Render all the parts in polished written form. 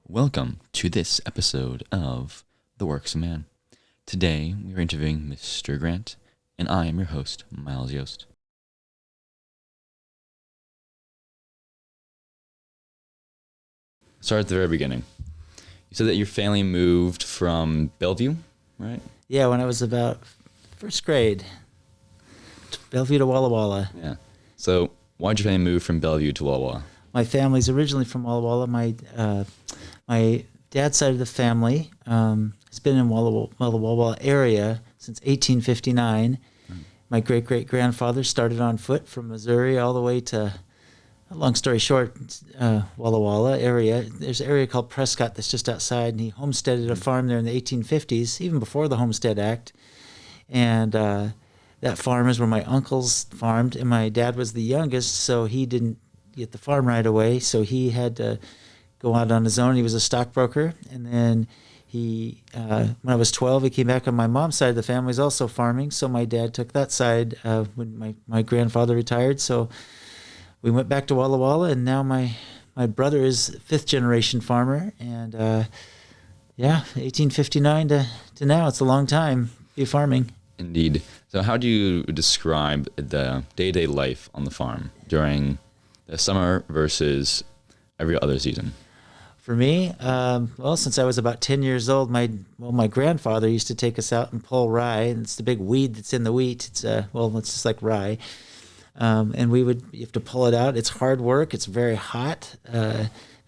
Welcome to this episode of The Works of Man. Today, we are interviewing Mr. Grant, and I am your host, Miles Yost. Start at the very beginning. You said that your family moved from Bellevue, right? Yeah, when I was about first grade, Bellevue to Walla Walla. Yeah. So, why did your family move from Bellevue to Walla Walla? My family's originally from Walla Walla. My dad's side of the family has been in Walla Walla area since 1859. My great-great-grandfather started on foot from Missouri all the way to, long story short, Walla Walla area. There's an area called Prescott that's just outside, and he homesteaded a farm there in the 1850s, even before the Homestead Act. And that farm is where my uncles farmed, and my dad was the youngest, so he didn't get the farm right away, so he had to go out on his own. He was a stockbroker, and then when I was 12, he came back on my mom's side of the family, was also farming, so my dad took that side when my grandfather retired, so we went back to Walla Walla, and now my brother is fifth-generation farmer, and 1859 to now, it's a long time to be farming. Indeed. So how do you describe the day-to-day life on the farm during the summer versus every other season? For me, since I was about 10 years old, my grandfather used to take us out and pull rye, and it's the big weed that's in the wheat. It's just like rye, and you have to pull it out. It's hard work. It's very hot.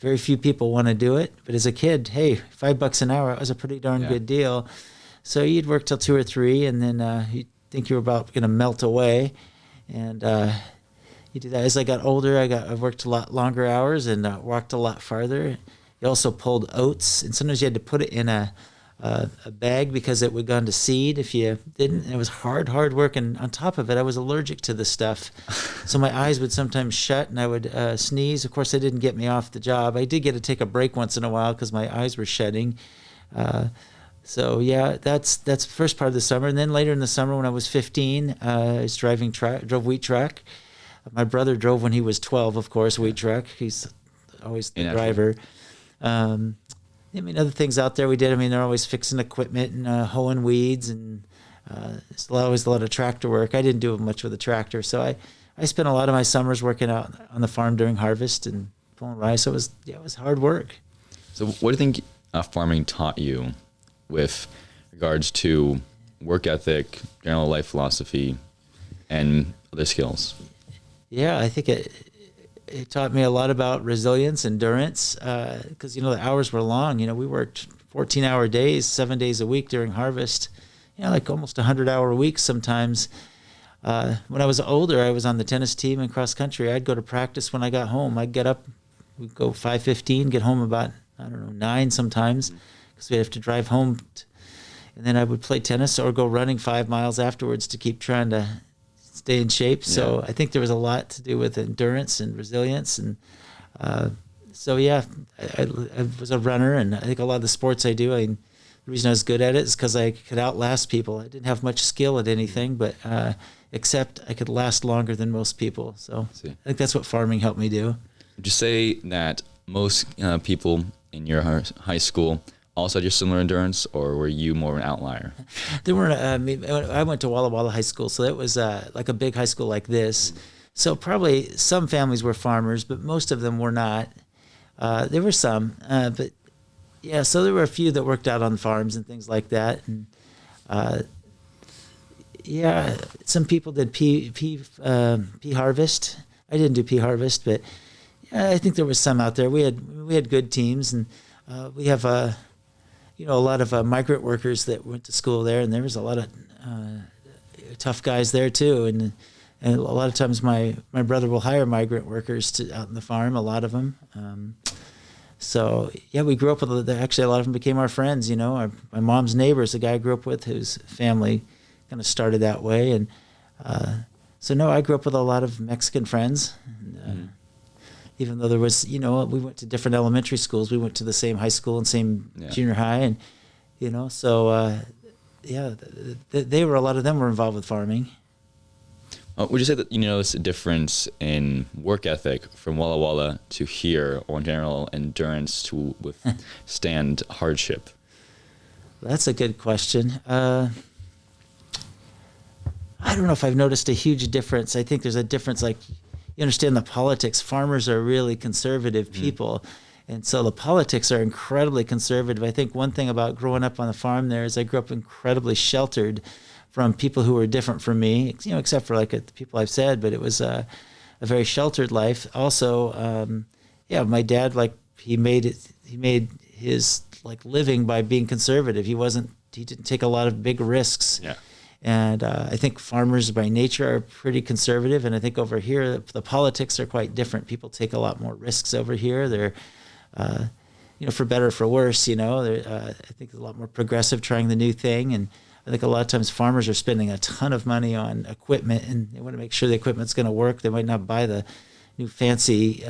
Very few people want to do it, but as a kid, hey, $5 an hour, it was a pretty darn good deal. So you'd work till 2 or 3, and then you'd think you were about going to melt away, and you do that. As I got older, I worked a lot longer hours and walked a lot farther. You also pulled oats, and sometimes you had to put it in a bag because it would go into seed if you didn't. It was hard work, and on top of it, I was allergic to the stuff. So my eyes would sometimes shut, and I would sneeze. Of course, that didn't get me off the job. I did get to take a break once in a while because my eyes were shedding. So yeah, that's the first part of the summer. And then later in the summer when I was 15, I was drove wheat truck. My brother drove when he was 12, of course, wheat truck. He's always the driver. Other things out there we did. They're always fixing equipment and hoeing weeds, and it's always a lot of tractor work. I didn't do much with the tractor, so I spent a lot of my summers working out on the farm during harvest and pulling rye. So it was hard work. So what do you think farming taught you with regards to work ethic, general life philosophy, and other skills? Yeah, I think it taught me a lot about resilience, endurance, because, the hours were long. We worked 14-hour days, 7 days a week during harvest, like almost 100-hour weeks sometimes. When I was older, I was on the tennis team and cross country. I'd go to practice when I got home. I'd get up, we'd go 5:15, get home about, 9 sometimes, because we'd have to drive home. And then I would play tennis or go running 5 miles afterwards to keep trying to stay in shape. So I think there was a lot to do with endurance and resilience. And I was a runner, and I think a lot of the sports I do, the reason I was good at it is because I could outlast people. I didn't have much skill at anything, but except I could last longer than most people. So I think that's what farming helped me do. Would you say that most people in your high school also had your similar endurance, or were you more of an outlier? There weren't. I went to Walla Walla High School, so it was like a big high school like this. So probably some families were farmers, but most of them were not. There were some, but yeah. So there were a few that worked out on farms and things like that, and some people did pea harvest. I didn't do pea harvest, but yeah, I think there was some out there. We had good teams, and we have a lot of migrant workers that went to school there, and there was a lot of tough guys there too. And a lot of times my brother will hire migrant workers out in the farm, a lot of them. So yeah, we grew up with, actually a lot of them became our friends, my mom's neighbors, the guy I grew up with, whose family kind of started that way. And So no, I grew up with a lot of Mexican friends. And, even though there was, we went to different elementary schools. We went to the same high school and same junior high, and so they were, a lot of them were involved with farming. Would you say that you notice a difference in work ethic from Walla Walla to here, or in general endurance to withstand hardship? That's a good question. I don't know if I've noticed a huge difference. I think there's a difference, like, you understand the politics. Farmers are really conservative people. And so the politics are incredibly conservative. I think one thing about growing up on the farm there is I grew up incredibly sheltered from people who were different from me, except for the people I've said, but it was a very sheltered life. Also, my dad, he made his living by being conservative. He didn't take a lot of big risks. Yeah. And I think farmers by nature are pretty conservative. And I think over here, the politics are quite different. People take a lot more risks over here. They're, for better or for worse, I think a lot more progressive, trying the new thing. And I think a lot of times farmers are spending a ton of money on equipment, and they want to make sure the equipment's going to work. They might not buy the new fancy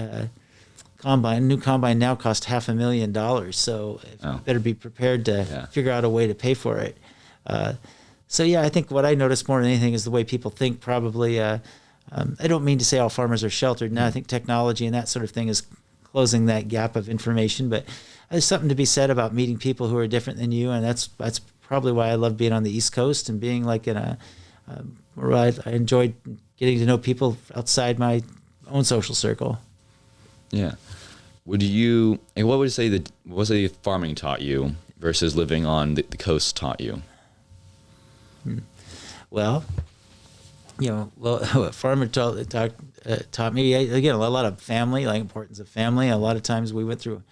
combine. New combine now costs $500,000, so you better be prepared to figure out a way to pay for it. I think what I notice more than anything is the way people think. Probably, I don't mean to say all farmers are sheltered. Now I think technology and that sort of thing is closing that gap of information, but there's something to be said about meeting people who are different than you, and that's probably why I love being on the East Coast and being where I enjoyed getting to know people outside my own social circle. Yeah. What would you say the farming taught you versus living on the coast taught you? Well, what farmer taught me, again, a lot of family, importance of family. A lot of times we went through,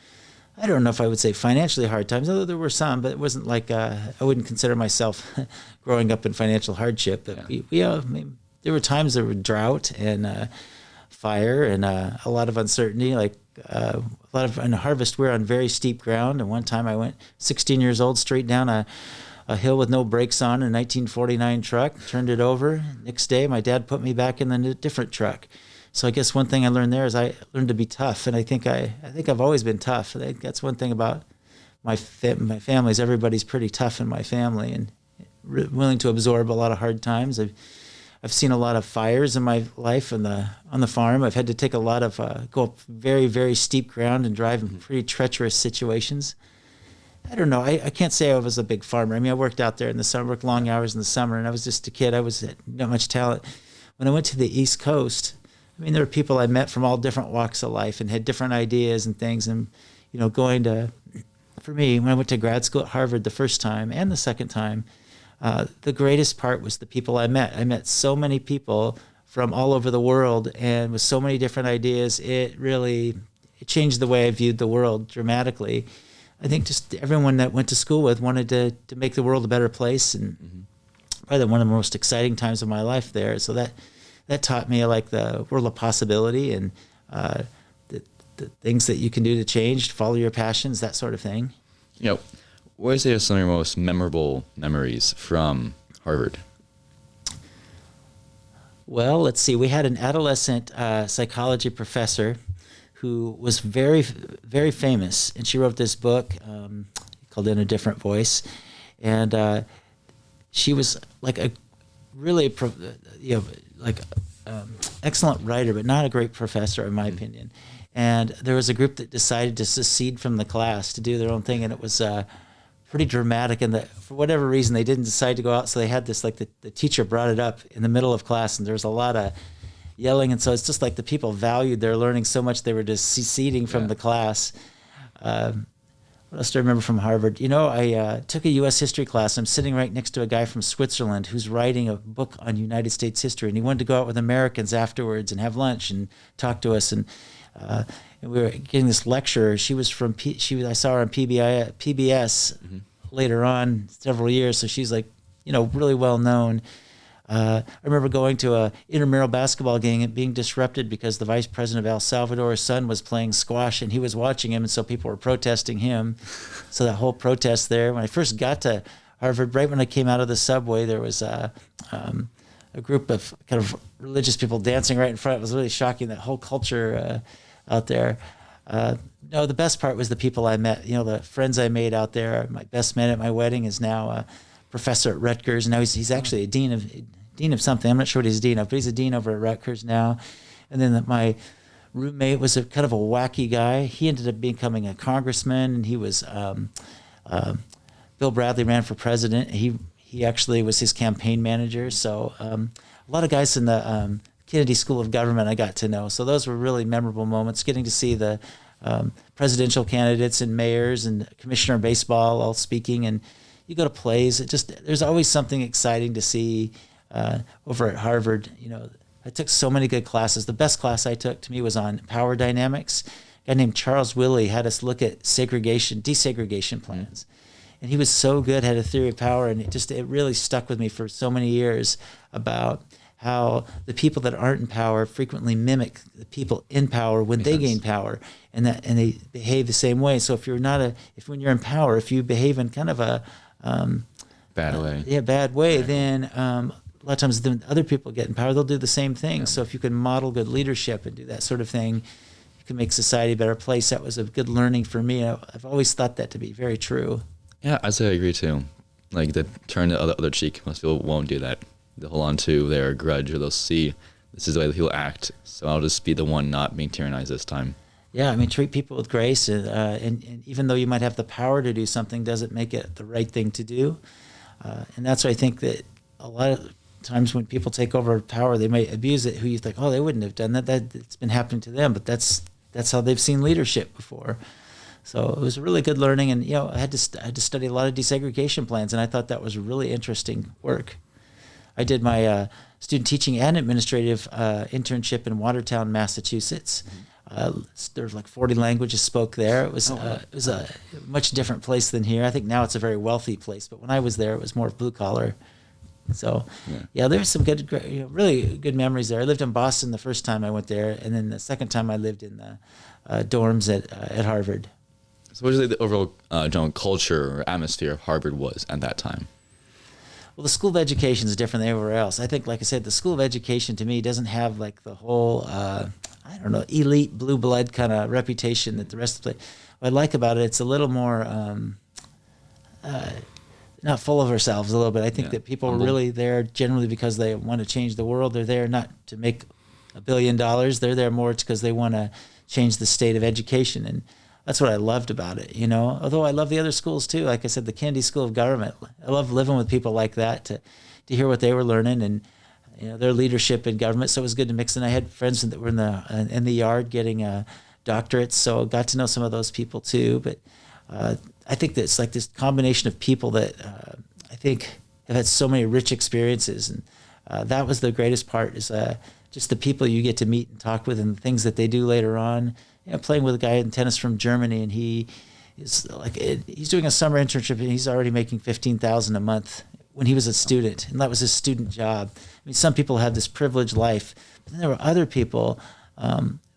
I don't know if I would say financially hard times, although there were some, but it wasn't I wouldn't consider myself growing up in financial hardship. But there were times there were drought and fire and a lot of uncertainty, in harvest. We're on very steep ground. And one time I went 16 years old straight down a hill with no brakes on, a 1949 truck, turned it over. Next day, my dad put me back in the different truck. So I guess one thing I learned there is I learned to be tough, and I think I've always been tough. I think that's one thing about my family is everybody's pretty tough in my family and willing to absorb a lot of hard times. I've seen a lot of fires in my life on the farm. I've had to take a lot of go up very, very steep ground and drive in pretty treacherous situations. I don't know. I can't say I was a big farmer. I mean, I worked out there in the summer, worked long hours in the summer, and I was just a kid. I was not much talent. When I went to the East Coast, I mean, there were people I met from all different walks of life and had different ideas and things. And, for me, when I went to grad school at Harvard the first time and the second time, the greatest part was the people I met. I met so many people from all over the world and with so many different ideas. It changed the way I viewed the world dramatically. I think just everyone that went to school with wanted to make the world a better place, and probably one of the most exciting times of my life there. So that taught me the world of possibility and the things that you can do to change, follow your passions, that sort of thing. What would you say are some of your most memorable memories from Harvard? Well, let's see. We had an adolescent psychology professor who was very, very famous, and she wrote this book called In a Different Voice, and she was a really excellent writer, but not a great professor in my opinion. And there was a group that decided to secede from the class to do their own thing, and it was pretty dramatic. And for whatever reason, they didn't decide to go out, so they had this the teacher brought it up in the middle of class, and there was a lot of yelling, and so it's just the people valued their learning so much they were just seceding from the class. What else do I remember from Harvard? I took a U.S. history class. I'm sitting right next to a guy from Switzerland who's writing a book on United States history, and he wanted to go out with Americans afterwards and have lunch and talk to us. And we were getting this lecture. She was from I saw her on PBS later on, several years, so she's really well known. I remember going to a intramural basketball game and being disrupted because the vice president of El Salvador's son was playing squash and he was watching him, and so people were protesting him. So that whole protest there. When I first got to Harvard, right when I came out of the subway, there was a group of kind of religious people dancing right in front. It was really shocking, that whole culture out there. No, the best part was the people I met. You know, the friends I made out there. My best man at my wedding is now a professor at Rutgers. Now he's actually a dean of something. I'm not sure what he's dean of, but he's a dean over at Rutgers now. And then my roommate was a kind of a wacky guy. He ended up becoming a congressman, and he was Bill Bradley ran for president. He actually was his campaign manager. So a lot of guys in the Kennedy School of Government I got to know. So those were really memorable moments, getting to see the presidential candidates and mayors and commissioner of baseball all speaking. And you go to plays. There's always something exciting to see over at Harvard. You know, I took so many good classes. The best class I took to me was on power dynamics. A guy named Charles Willey had us look at desegregation plans. And he was so good, had a theory of power, and it really stuck with me for so many years about how the people that aren't in power frequently mimic the people in power when they gain power, and they behave the same way. So when you're in power, if you behave in kind of a bad way, then a lot of times when other people get in power, they'll do the same thing. Yeah. So if you can model good leadership and do that sort of thing, you can make society a better place. That was a good learning for me. I've always thought that to be very true. Yeah, I'd say I agree too. Like, the turn the other cheek, most people won't do that. They'll hold on to their grudge, or they'll see this is the way that people act, so I'll just be the one not being tyrannized this time. Yeah, I mean, treat people with grace, and even though you might have the power to do something, doesn't make it the right thing to do. And that's why I think that a lot of times when people take over power, they might abuse it. Who you think, oh, they wouldn't have done that. It's been happening to them, but that's how they've seen leadership before. So it was really good learning, and you know, I had to study a lot of desegregation plans, and I thought that was really interesting work. I did my student teaching and administrative internship in Watertown, Massachusetts. There was like 40 languages spoke there. It was a much different place than here. I think now it's a very wealthy place, but when I was there, it was more blue collar. So yeah, there's some good, really good memories there. I lived in Boston the first time I went there, and then the second time I lived in the dorms at Harvard. So what do you think the overall general culture or atmosphere of Harvard was at that time? Well, the School of Education is different than everywhere else. I think, like I said, the School of Education to me doesn't have like the whole, elite blue blood kind of reputation that the rest of the place. What I like about it, it's a little more, not full of ourselves a little bit. I think that people are really there generally because they want to change the world. They're there not to make $1 billion. They're there more because they want to change the state of education. And that's what I loved about it, you know. Although I love the other schools too. Like I said, the Kennedy School of Government. I love living with people like that to hear what they were learning and their leadership in government. So it was good to mix. And I had friends that were in the yard getting doctorates, so I got to know some of those people too. But I think that it's like this combination of people that I think have had so many rich experiences, and that was the greatest part is just the people you get to meet and talk with and the things that they do later on. Playing with a guy in tennis from Germany, and he's doing a summer internship, and he's already making $15,000 a month when he was a student, and that was his student job. I mean, some people have this privileged life, but then there were other people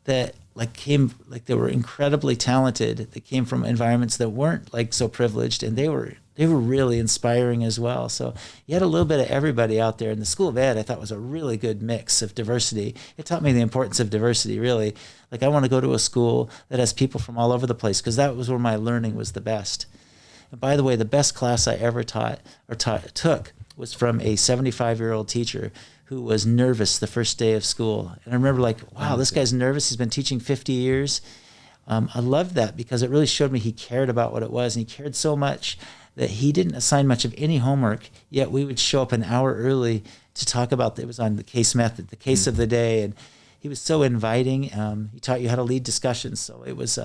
that they were incredibly talented. They came from environments that weren't like so privileged, and they were really inspiring as well. So you had a little bit of everybody out there. And the School of Ed, I thought, was a really good mix of diversity. It taught me the importance of diversity, really. Like, I want to go to a school that has people from all over the place, because that was where my learning was the best. And by the way, the best class I ever took was from a 75-year-old teacher who was nervous the first day of school. And I remember like, wow, this guy's nervous. He's been teaching 50 years. I loved that because it really showed me he cared about what it was, and he cared so much that he didn't assign much of any homework, yet we would show up an hour early to talk about, it was on the case method, the case of the day, and he was so inviting. He taught you how to lead discussions, so it was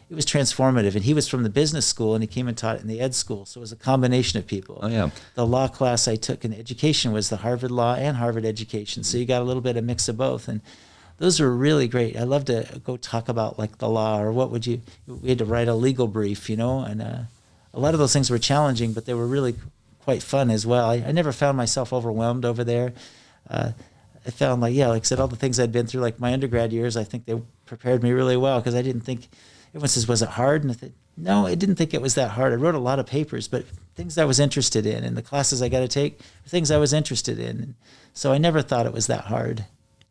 transformative. And he was from the business school, and he came and taught in the ed school, so it was a combination of people. Oh, yeah. The law class I took in education was the Harvard Law and Harvard Education, so you got a little bit of mix of both, and those were really great. I love to go talk about like the law, or we had to write a legal brief, and a lot of those things were challenging, but they were really quite fun as well. I never found myself overwhelmed over there. I found like I said, all the things I'd been through, like my undergrad years, I think they prepared me really well, because I didn't think, everyone says, was it hard? And I thought, no, I didn't think it was that hard. I wrote a lot of papers, but things I was interested in, and the classes I got to take were things I was interested in. So I never thought it was that hard.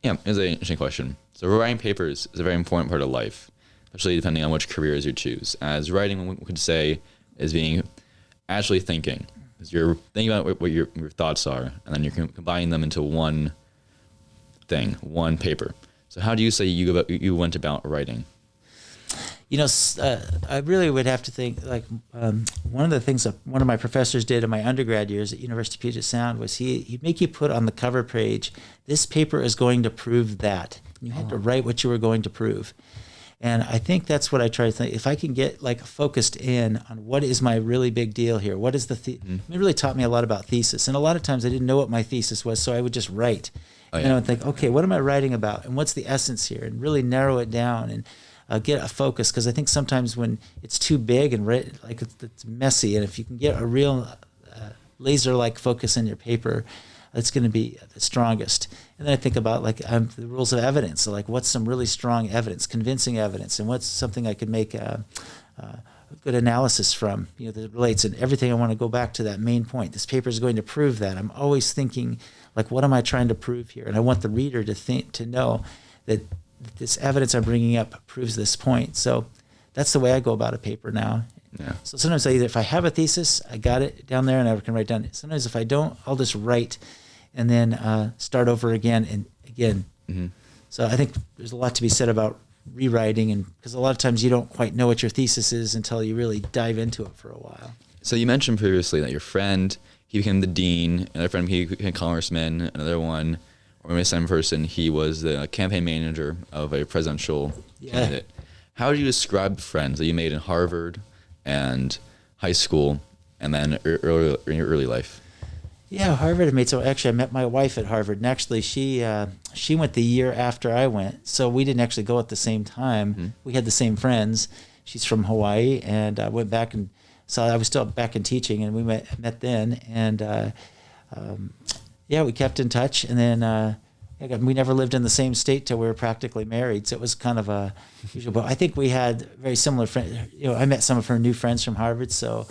Yeah, it's an interesting question. So writing papers is a very important part of life, especially depending on which careers you choose. As writing, we could say, is being actually thinking. Because you're thinking about what your thoughts are, and then you're combining them into one thing, one paper. So how do you say you went about writing? You know, I really would have to think, like, one of the things that one of my professors did in my undergrad years at University of Puget Sound was he'd make you put on the cover page, this paper is going to prove that. And you had to write what you were going to prove. And I think that's what I try to think. If I can get like focused in on what is my really big deal here, what is it really taught me a lot about thesis. And a lot of times I didn't know what my thesis was, so I would just write. And I would think, okay, what am I writing about? And what's the essence here? And really narrow it down and get a focus. Because I think sometimes when it's too big and like it's messy, and if you can get a real laser-like focus in your paper, it's going to be the strongest. And then I think about like the rules of evidence. So like, what's some really strong evidence, convincing evidence, and what's something I could make a good analysis from, that relates. And everything I want to go back to that main point. This paper is going to prove that. I'm always thinking, like, what am I trying to prove here? And I want the reader to know that this evidence I'm bringing up proves this point. So that's the way I go about a paper now. Yeah. So sometimes if I have a thesis, I got it down there and I can write down. Sometimes if I don't, I'll just write and then start over again and again. Mm-hmm. So I think there's a lot to be said about rewriting, and because a lot of times you don't quite know what your thesis is until you really dive into it for a while. So you mentioned previously that your friend, he became the dean, another friend, he became a congressman, another one, or maybe the same person, he was the campaign manager of a presidential candidate. How do you describe the friends that you made in Harvard and high school and then in your early life? Yeah, Harvard I made. So actually, I met my wife at Harvard, and actually, she went the year after I went. So we didn't actually go at the same time. Mm-hmm. We had the same friends. She's from Hawaii, and I went back and saw. I was still back in teaching, and we met then, and we kept in touch. And then we never lived in the same state till we were practically married. So it was kind of a usual. But I think we had very similar friends. I met some of her new friends from Harvard. So.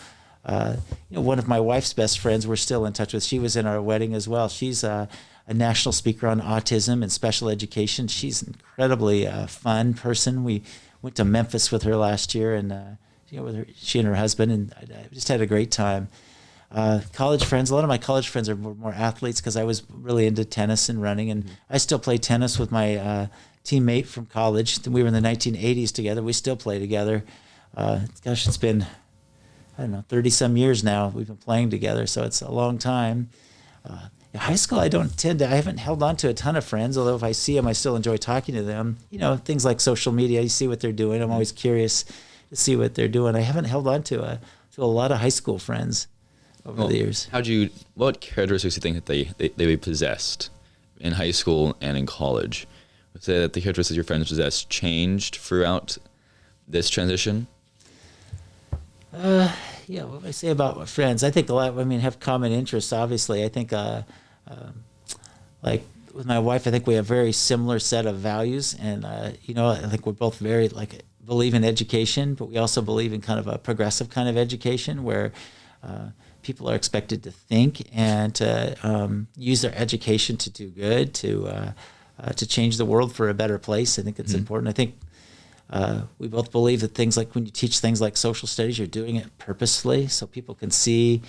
One of my wife's best friends we're still in touch with. She was in our wedding as well. She's a national speaker on autism and special education. She's an incredibly fun person. We went to Memphis with her last year, and she and her husband, and I just had a great time. College friends. A lot of my college friends are more athletes because I was really into tennis and running, and I still play tennis with my teammate from college. We were in the 1980s together. We still play together. It's been 30 some years now we've been playing together, so it's a long time. In high school, I haven't held on to a ton of friends, although if I see them, I still enjoy talking to them. Things like social media, you see what they're doing. I'm always curious to see what they're doing. I haven't held on to a lot of high school friends over the years. What characteristics do you think that they possessed in high school and in college? Would you say that the characteristics your friends possessed changed throughout this transition? What would I say about my friends? I think a lot. Have common interests. Obviously, I think, like with my wife, I think we have very similar set of values, and I think we're both very believe in education, but we also believe in kind of a progressive kind of education where people are expected to think and to use their education to do good, to change the world for a better place. I think it's important. I think. We both believe that things like when you teach things like social studies, you're doing it purposefully so people can see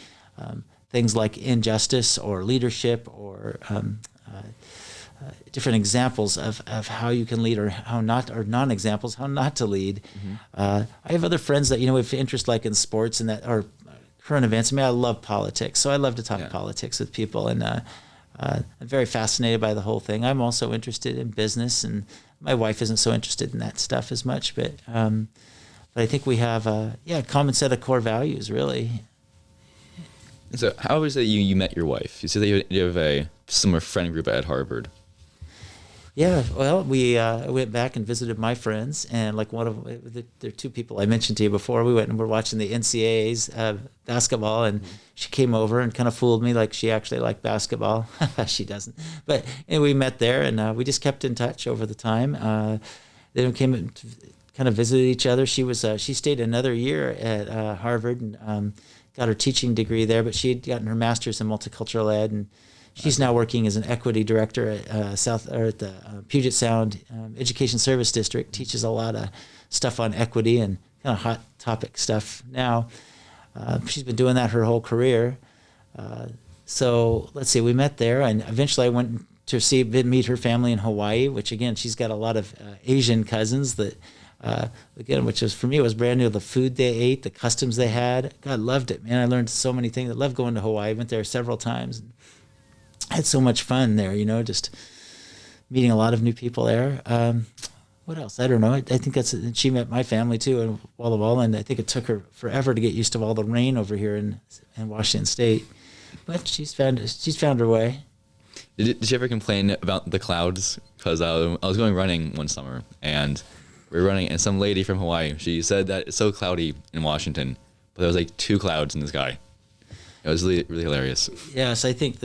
things like injustice or leadership or different examples of how you can lead or how not, or non-examples, how not to lead. I have other friends that, have interest like in sports and that are current events. I love politics, so I love to talk politics with people, and I'm very fascinated by the whole thing. I'm also interested in business, and my wife isn't so interested in that stuff as much, but I think we have a common set of core values, really. So how was it you met your wife? You said that you have a similar friend group at Harvard. Yeah, well, we went back and visited my friends, and there are two people I mentioned to you before. We went and we're watching the NCAA's basketball, and she came over and kind of fooled me like she actually liked basketball. She doesn't. But we met there, and we just kept in touch over the time. Then we came kind of visited each other. She stayed another year at Harvard and got her teaching degree there, but she had gotten her master's in multicultural ed, and she's now working as an equity director at the Puget Sound Education Service District. Teaches a lot of stuff on equity and kind of hot topic stuff now. She's been doing that her whole career. So let's see, we met there, and eventually I went to meet her family in Hawaii, which again, she's got a lot of Asian cousins that, again, which was for me, was brand new. The food they ate, the customs they had. God, loved it, man. I learned so many things. I loved going to Hawaii. Went there several times. I had so much fun there, just meeting a lot of new people there. What else? I don't know. I think she met my family too in Walla Walla, and I think it took her forever to get used to all the rain over here in Washington State. But she's found her way. Did you ever complain about the clouds? Because I was going running one summer, and we were running, and some lady from Hawaii, she said that it's so cloudy in Washington, but there was like 2 clouds in the sky. It was really, really hilarious. Yes, I think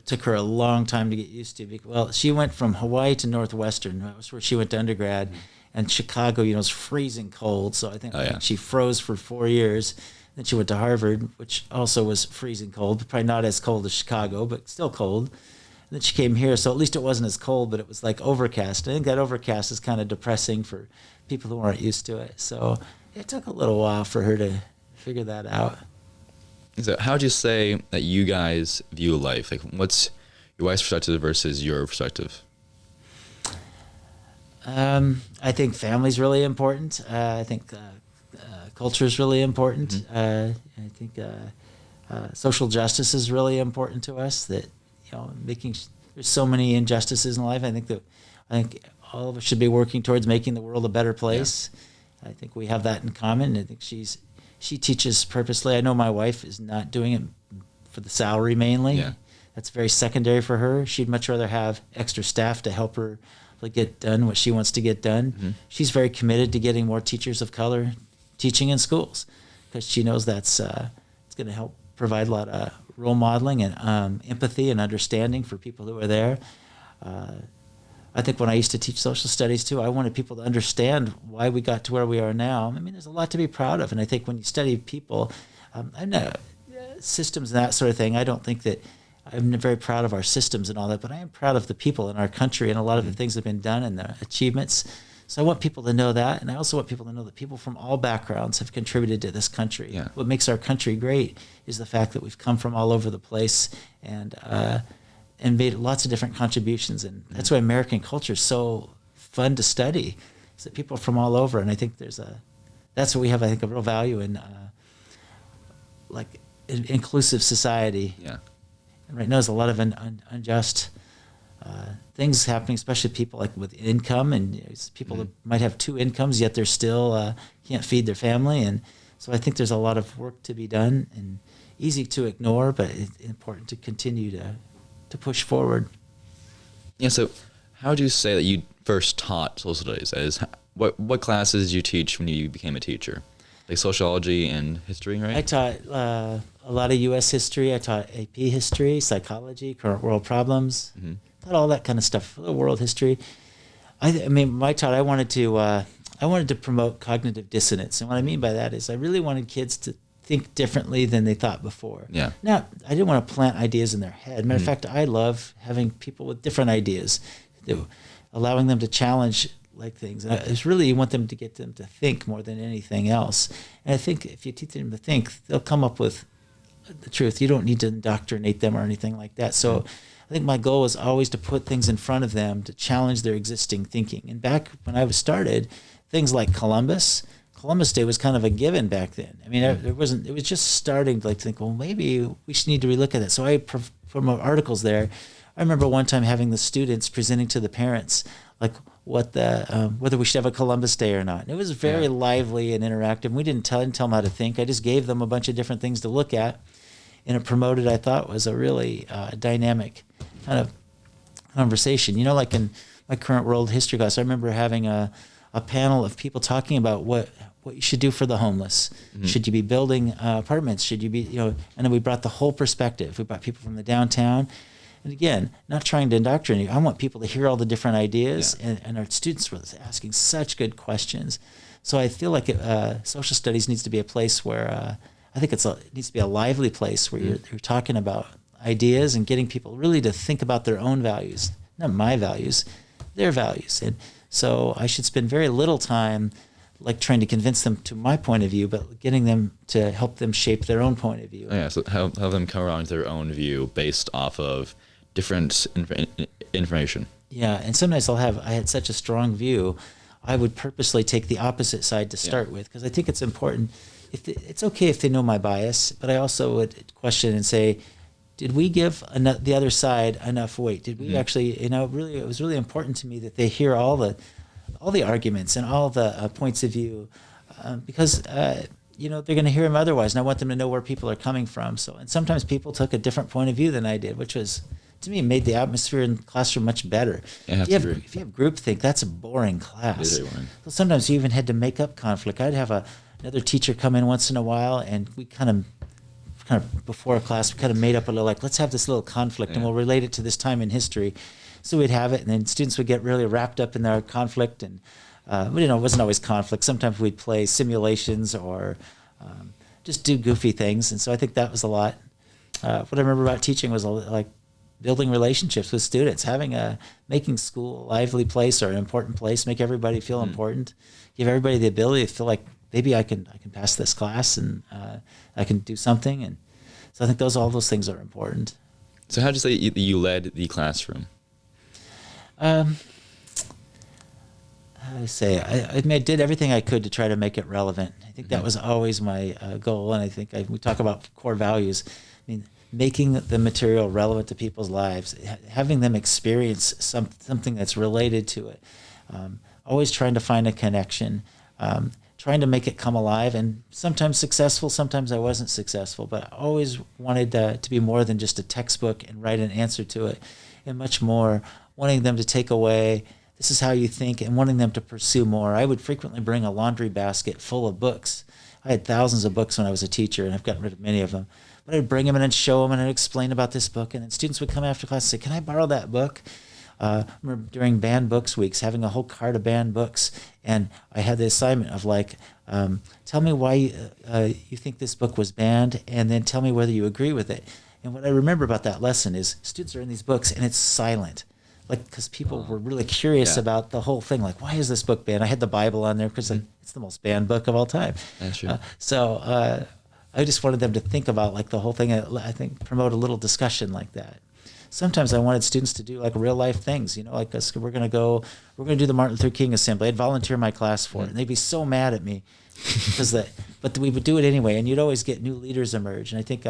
took her a long time to get used to. Well, she went from Hawaii to Northwestern. That was where she went to undergrad. And Chicago, is freezing cold. So I think she froze for 4 years. Then she went to Harvard, which also was freezing cold, probably not as cold as Chicago, but still cold. And then she came here, so at least it wasn't as cold, but it was like overcast. I think that overcast is kind of depressing for people who aren't used to it. So it took a little while for her to figure that out. So how would you say that you guys view life? Like, what's your wife's perspective versus your perspective? I think family's really important. I think culture is really important. I think social justice is really important to us. That there's so many injustices in life. I think all of us should be working towards making the world a better place. Yeah. I think we have that in common. I think she teaches purposely. I know my wife is not doing it for the salary mainly. Yeah. That's very secondary for her. She'd much rather have extra staff to help her get done what she wants to get done. Mm-hmm. She's very committed to getting more teachers of color teaching in schools because she knows that's it's going to help provide a lot of role modeling and empathy and understanding for people who are there. I think when I used to teach social studies too, I wanted people to understand why we got to where we are now. I mean, there's a lot to be proud of. And I think when you study people, I'm not systems and that sort of thing, I don't think that I'm very proud of our systems and all that, but I am proud of the people in our country and a lot of the things that have been done and the achievements. So I want people to know that. And I also want people to know that people from all backgrounds have contributed to this country. Yeah. What makes our country great is the fact that we've come from all over the place and made lots of different contributions. And that's why American culture is so fun to study, is that people are from all over. And I think that's what we have, I think, a real value in inclusive society. Yeah. And right now there's a lot of unjust things happening, especially people with income and people that might have 2 incomes, yet they're still can't feed their family. And so I think there's a lot of work to be done and easy to ignore, but it's important to continue to push forward. Yeah. So, how would you say that you first taught social studies? What classes did you teach when you became a teacher? Like sociology and history, right? I taught a lot of U.S. history. I taught AP history, psychology, current world problems, taught all that kind of stuff. World history. I wanted to promote cognitive dissonance, and what I mean by that is I really wanted kids to think differently than they thought before. Yeah. Now, I didn't want to plant ideas in their head. Matter of fact, I love having people with different ideas, allowing them to challenge things. And it's really, you want them to get them to think more than anything else. And I think if you teach them to think, they'll come up with the truth. You don't need to indoctrinate them or anything like that. So I think my goal was always to put things in front of them to challenge their existing thinking. And back when I was started, things like Columbus Day was kind of a given back then. I mean, it was just starting to think, well, maybe we should need to relook at it. So I promote articles there. I remember one time having the students presenting to the parents, whether we should have a Columbus Day or not. And it was very lively and interactive. We didn't tell them how to think. I just gave them a bunch of different things to look at. And it promoted, I thought, was a really dynamic kind of conversation. Like in my current world history class, I remember having a panel of people talking about what you should do for the homeless. Mm-hmm. Should you be building apartments? Should you be, and then we brought the whole perspective. We brought people from the downtown. And again, not trying to indoctrinate. I want people to hear all the different ideas, Yeah. and our students were asking such good questions. So I feel like social studies needs to be a place where I think it needs to be a lively place where you're talking about ideas and getting people really to think about their own values, not my values, their values. And so I should spend very little time like trying to convince them to my point of view, but getting them to help them shape their own point of view. Oh, yeah, so have them come around to their own view based off of different information. Yeah, and sometimes I had such a strong view, I would purposely take the opposite side to start with, because I think it's important. It's okay if they know my bias, but I also would question and say, did we give the other side enough weight? Did we actually, really, it was really important to me that they hear all the arguments and all the points of view, because they're going to hear them otherwise, and I want them to know where people are coming from. So, and sometimes people took a different point of view than I did, which was, to me, made the atmosphere in the classroom much better. Yeah, if you have groupthink, that's a boring class. It is boring. So sometimes you even had to make up conflict. I'd have another teacher come in once in a while, and we kind of before a class, we kind of made up a little, like, let's have this little conflict, and we'll relate it to this time in history. So we'd have it, and then students would get really wrapped up in their conflict, and it wasn't always conflict. Sometimes we'd play simulations or just do goofy things, and so I think that was a lot. What I remember about teaching was like building relationships with students, making school a lively place or an important place, make everybody feel important, give everybody the ability to feel like maybe I can pass this class and I can do something, and so I think all those things are important. So how did you say you led the classroom? I did everything I could to try to make it relevant. I think that was always my goal, and I think we talk about core values. I mean, making the material relevant to people's lives, having them experience something that's related to it, always trying to find a connection, trying to make it come alive, and sometimes successful, sometimes I wasn't successful, but I always wanted to be more than just a textbook and write an answer to it, and much more, wanting them to take away, this is how you think, and wanting them to pursue more. I would frequently bring a laundry basket full of books. I had thousands of books when I was a teacher, and I've gotten rid of many of them. But I'd bring them in and show them, and I'd explain about this book, and then students would come after class and say, can I borrow that book? I remember during banned books weeks, having a whole cart of banned books, and I had the assignment of tell me why you think this book was banned, and then tell me whether you agree with it. And what I remember about that lesson is students are in these books, and it's silent. Because people were really curious about the whole thing. Like, why is this book banned? I had the Bible on there because it's the most banned book of all time. That's true. So I just wanted them to think about the whole thing. I think promote a little discussion like that. Sometimes I wanted students to do real life things. Like us, we're going to do the Martin Luther King Assembly. I'd volunteer my class for it, and they'd be so mad at me but we would do it anyway. And you'd always get new leaders emerge. And I think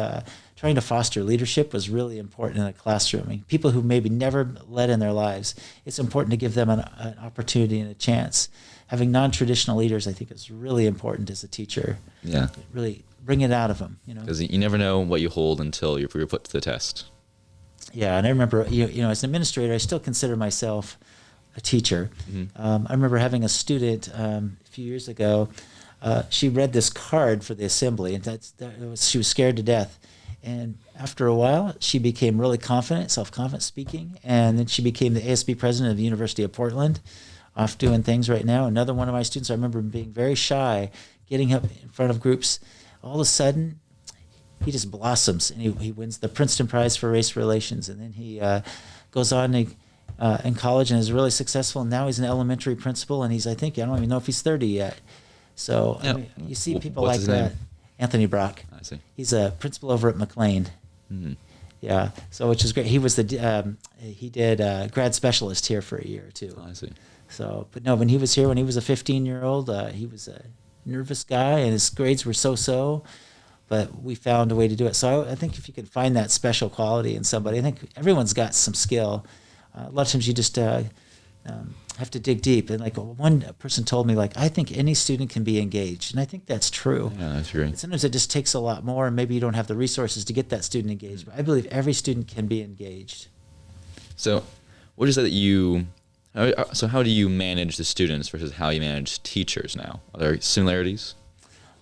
trying to foster leadership was really important in a classroom. I mean, people who maybe never led in their lives, it's important to give them an opportunity and a chance. Having non-traditional leaders, I think, is really important as a teacher. Yeah. Really bring it out of them. Because you never know what you hold until you're put to the test. Yeah, and I remember, as an administrator, I still consider myself a teacher. Mm-hmm. I remember having a student a few years ago. She read this card for the assembly, and she was scared to death. And after a while, she became really confident, self-confident speaking, and then she became the ASB president of the University of Portland, off doing things right now. Another one of my students, I remember being very shy, getting up in front of groups. All of a sudden, he just blossoms, and he wins the Princeton Prize for Race Relations, and then he goes on in college and is really successful. And now he's an elementary principal, and I don't even know if he's 30 yet. So you see people like that. Anthony Brock. I see. He's a principal over at McLean. Mm-hmm. Yeah, so which is great. He was he did grad specialist here for a year or two. Oh, I see. So, but no, when he was here, when he was a 15-year-old, he was a nervous guy, and his grades were so-so. But we found a way to do it. So I think if you can find that special quality in somebody, I think everyone's got some skill. A lot of times you just have to dig deep. And one person told me, I think any student can be engaged. And I think that's true. Yeah, that's true. Sometimes it just takes a lot more, and maybe you don't have the resources to get that student engaged. But I believe every student can be engaged. So what is it that how do you manage the students versus how you manage teachers now? Are there similarities?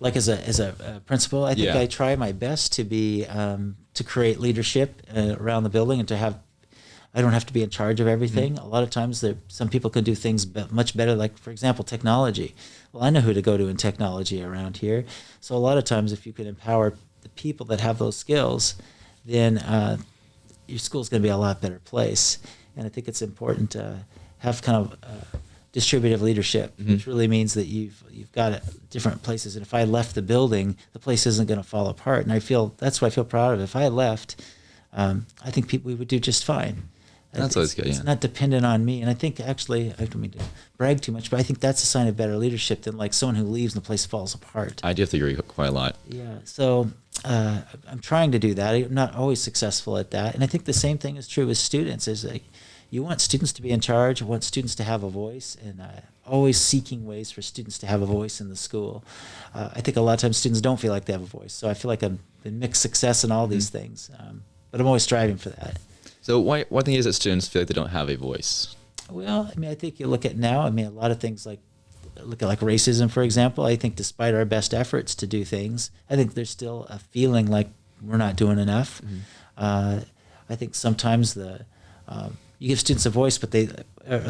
As a principal, I think I try my best to be to create leadership around the building and to have I don't have to be in charge of everything. A lot of times some people can do things much better, like, for example, technology. Well, I know who to go to in technology around here. So a lot of times if you can empower the people that have those skills, then your school's going to be a lot better place. And I think it's important to have kind of distributive leadership, which really means that you've got different places. And if I left the building, the place isn't going to fall apart. And that's what I feel proud of. If I left, I think we would do just fine. That's always good. It's not dependent on me. And I think actually, I don't mean to brag too much, but I think that's a sign of better leadership than like someone who leaves and the place falls apart. I do have to agree quite a lot. Yeah. So I'm trying to do that. I'm not always successful at that. And I think the same thing is true with students. Is like, you want students to be in charge. You want students to have a voice, and always seeking ways for students to have a voice in the school. I think a lot of times students don't feel like they have a voice. So I feel like I've been mixed success in all these things, but I'm always striving for that. So one thing is that students feel like they don't have a voice. Well, I mean, I think you look at now, I mean, a lot of things look at racism, for example. I think despite our best efforts to do things, I think there's still a feeling like we're not doing enough. I think sometimes you give students a voice, but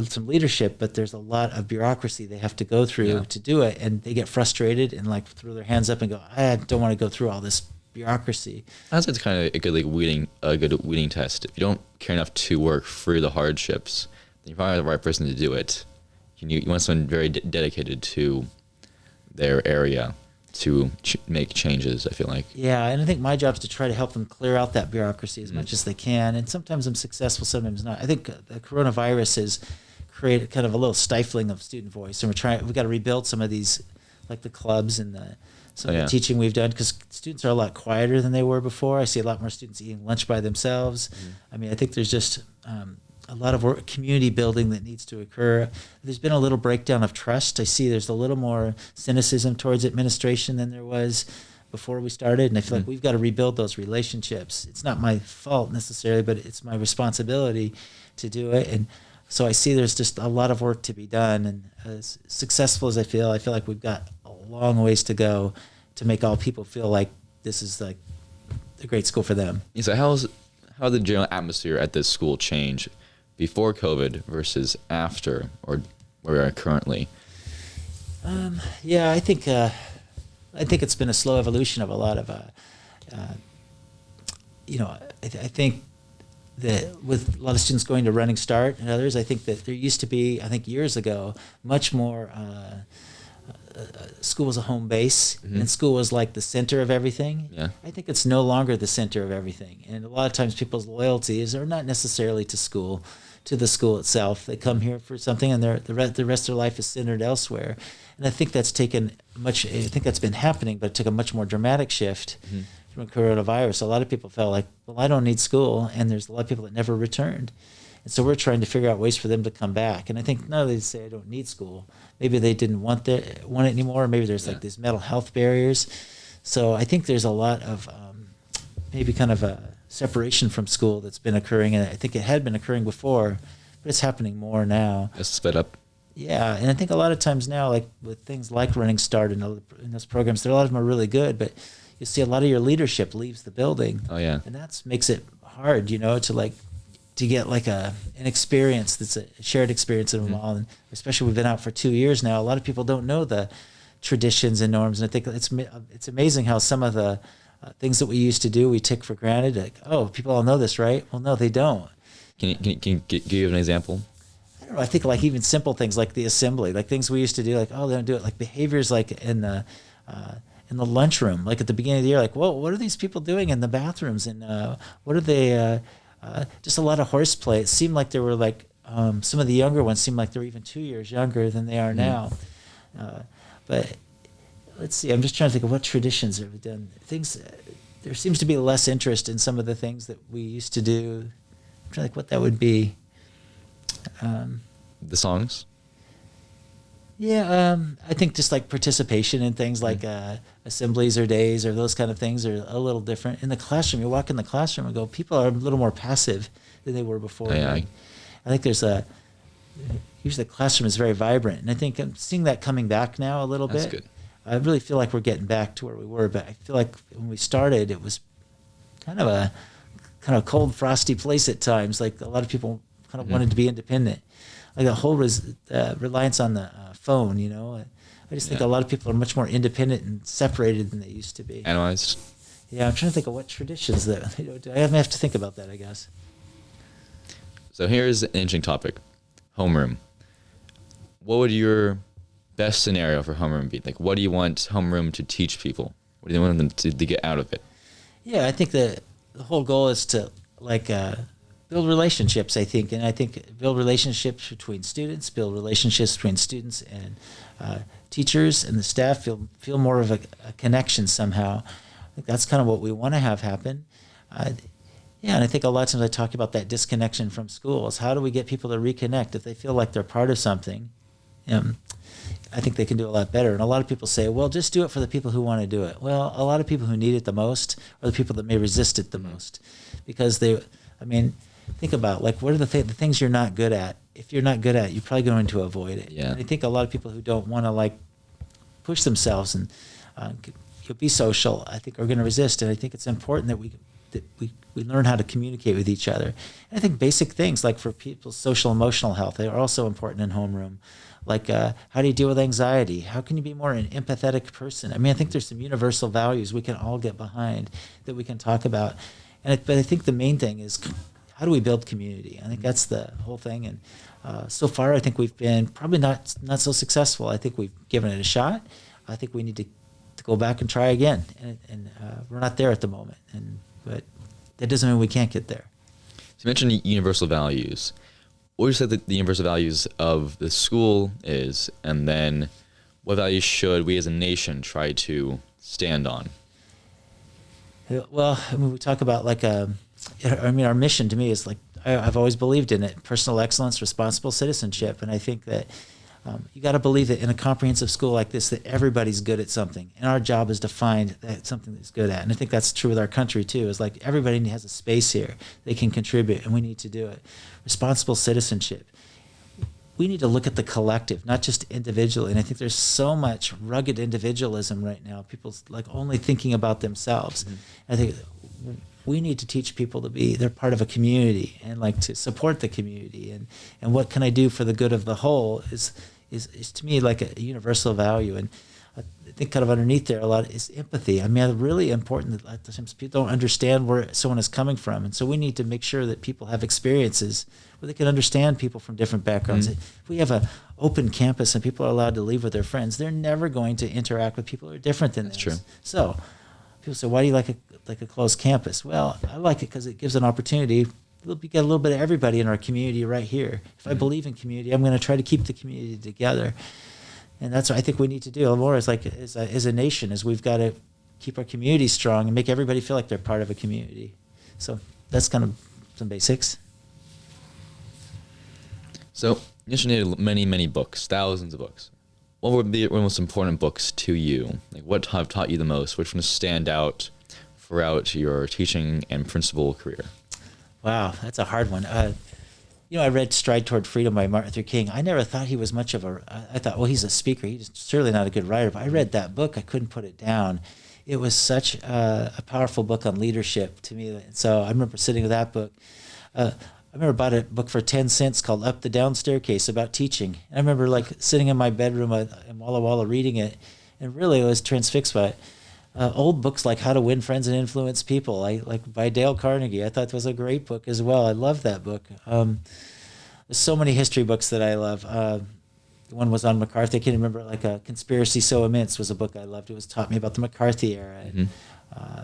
some leadership, but there's a lot of bureaucracy they have to go through to do it, and they get frustrated and like throw their hands up and go, I don't want to go through all this bureaucracy. That's kind of a good weeding test. If you don't care enough to work through the hardships, then you're probably the right person to do it. You want someone very dedicated to their area to make changes, I feel like. Yeah, and I think my job is to try to help them clear out that bureaucracy as much as they can. And sometimes I'm successful, sometimes not. I think the coronavirus has created kind of a little stifling of student voice, and we've got to rebuild some of these, like the clubs and some of the teaching we've done, because students are a lot quieter than they were before. I see a lot more students eating lunch by themselves. I mean, I think there's just a lot of community building that needs to occur. There's been a little breakdown of trust. I see there's a little more cynicism towards administration than there was before we started, and I feel like we've got to rebuild those relationships. It's not my fault necessarily, but it's my responsibility to do it. And so I see there's just a lot of work to be done, and as successful as I feel like we've got a long ways to go to make all people feel like this is like a great school for them. So how did the general atmosphere at this school change before COVID versus after, or where we are currently? Yeah, I think it's been a slow evolution of a lot of, I think that with a lot of students going to Running Start and others, I think that there used to be, I think years ago, much more school was a home base, and school was like the center of everything. Yeah. I think it's no longer the center of everything. And a lot of times people's loyalties are not necessarily to school, to the school itself. They come here for something, and the rest of their life is centered elsewhere. And I think that's been happening, but it took a much more dramatic shift from coronavirus. A lot of people felt like, well, I don't need school, and there's a lot of people that never returned. And so we're trying to figure out ways for them to come back. And I think now they say, I don't need school. Maybe they didn't want it anymore, or maybe there's like these mental health barriers. So I think there's a lot of maybe kind of a separation from school that's been occurring, and I think it had been occurring before, but it's happening more now. It's sped up. Yeah, and I think a lot of times now, like with things like Running Start and those programs, a lot of them are really good, but you see a lot of your leadership leaves the building. Oh yeah, and that makes it hard, to get like an experience that's a shared experience of them all. And especially we've been out for 2 years now. A lot of people don't know the traditions and norms, and I think it's amazing how some of the things that we used to do we take for granted. Like, oh, people all know this, right? Well, no, they don't. Can you give an example? I don't know. I think like even simple things like the assembly, like things we used to do, like, oh, they don't do it. Like behaviors like in the lunchroom, like at the beginning of the year, like, whoa, what are these people doing in the bathrooms? And what are they, just a lot of horseplay. It seemed like there were like, some of the younger ones seemed like they were even 2 years younger than they are now. But let's see, I'm just trying to think of what traditions have we done. There seems to be less interest in some of the things that we used to do. I'm trying to think what that would be. The songs? Yeah, I think just like participation in things like assemblies or days or those kind of things are a little different. In the classroom, you walk in the classroom and go, people are a little more passive than they were before. Yeah, I think usually the classroom is very vibrant. And I think I'm seeing that coming back now a little bit. That's good. I really feel like we're getting back to where we were, but I feel like when we started, it was kind of kind of cold, frosty place at times. Like a lot of people kind of wanted to be independent. Like the whole reliance on the phone, you know. I just think a lot of people are much more independent and separated than they used to be. Analyzed. Yeah, I'm trying to think of what traditions that, you know, I have to think about that, I guess. So here's an interesting topic, homeroom. What would your best scenario for homeroom be? Like, what do you want homeroom to teach people? What do you want them to get out of it? Yeah, I think the whole goal is to build relationships, I think. And I think build relationships between students, build relationships between students and teachers and the staff, feel more of a connection somehow. I think that's kind of what we want to have happen. Yeah, and I think a lot of times I talk about that disconnection from schools. How do we get people to reconnect if they feel like they're part of something? I think they can do a lot better. And a lot of people say, well, just do it for the people who want to do it. Well, a lot of people who need it the most are the people that may resist it the most. Because think about, like, what are the things you're not good at? If you're not good at it, you're probably going to avoid it. Yeah. And I think a lot of people who don't want to, like, push themselves and be social, I think are going to resist. And I think it's important that we learn how to communicate with each other. And I think basic things, like for people's social emotional health, they are also important in homeroom. Like, how do you deal with anxiety? How can you be more an empathetic person? I think there's some universal values we can all get behind that we can talk about. But I think the main thing is, how do we build community? I think that's the whole thing. And so far, I think we've been probably not so successful. I think we've given it a shot. I think we need to go back and try again. And we're not there at the moment. But that doesn't mean we can't get there. So you mentioned universal values. What would you say that the universal values of the school is, and then what values should we as a nation try to stand on? Well, we talk about our mission to me is like, I've always believed in it: personal excellence, responsible citizenship. And I think that you got to believe that in a comprehensive school like this, that everybody's good at something, and our job is to find something that's good at. And I think that's true with our country too. Is like everybody has a space here they can contribute, and we need to do it. Responsible citizenship. We need to look at the collective, not just individually. And I think there's so much rugged individualism right now. People's like only thinking about themselves. Mm-hmm. I think we need to teach people they're part of a community and like to support the community. And what can I do for the good of the whole is to me like a universal value. And I think kind of underneath there a lot is empathy. Really important that sometimes people don't understand where someone is coming from. And so we need to make sure that people have experiences where they can understand people from different backgrounds. Mm-hmm. If we have an open campus and people are allowed to leave with their friends, they're never going to interact with people who are different than them. That's true. So people say, why do you like a closed campus? Well, I like it because it gives an opportunity. We get a little bit of everybody in our community right here. If I believe in community, I'm going to try to keep the community together. And that's what I think we need to do more as a nation, is we've got to keep our community strong and make everybody feel like they're part of a community. So that's kind of some basics. So you mentioned many, many books, thousands of books. What would be the most important books to you? Like, what have taught you the most? Which ones stand out throughout your teaching and principal career? Wow, that's a hard one. I read Stride Toward Freedom by Martin Luther King. I never thought he was much of I thought, well, he's a speaker. He's certainly not a good writer. But I read that book. I couldn't put it down. It was such a powerful book on leadership to me. So I remember sitting with that book. I remember bought a book for 10 cents called Up the Down Staircase about teaching. I remember like sitting in my bedroom in Walla Walla reading it, and really I was transfixed by it. Old books like How to Win Friends and Influence People, like by Dale Carnegie. I thought it was a great book as well. I love that book. There's so many history books that I love. One was on McCarthy. I can't remember, like a Conspiracy So Immense was a book I loved. It was taught me about the McCarthy era. Mm-hmm.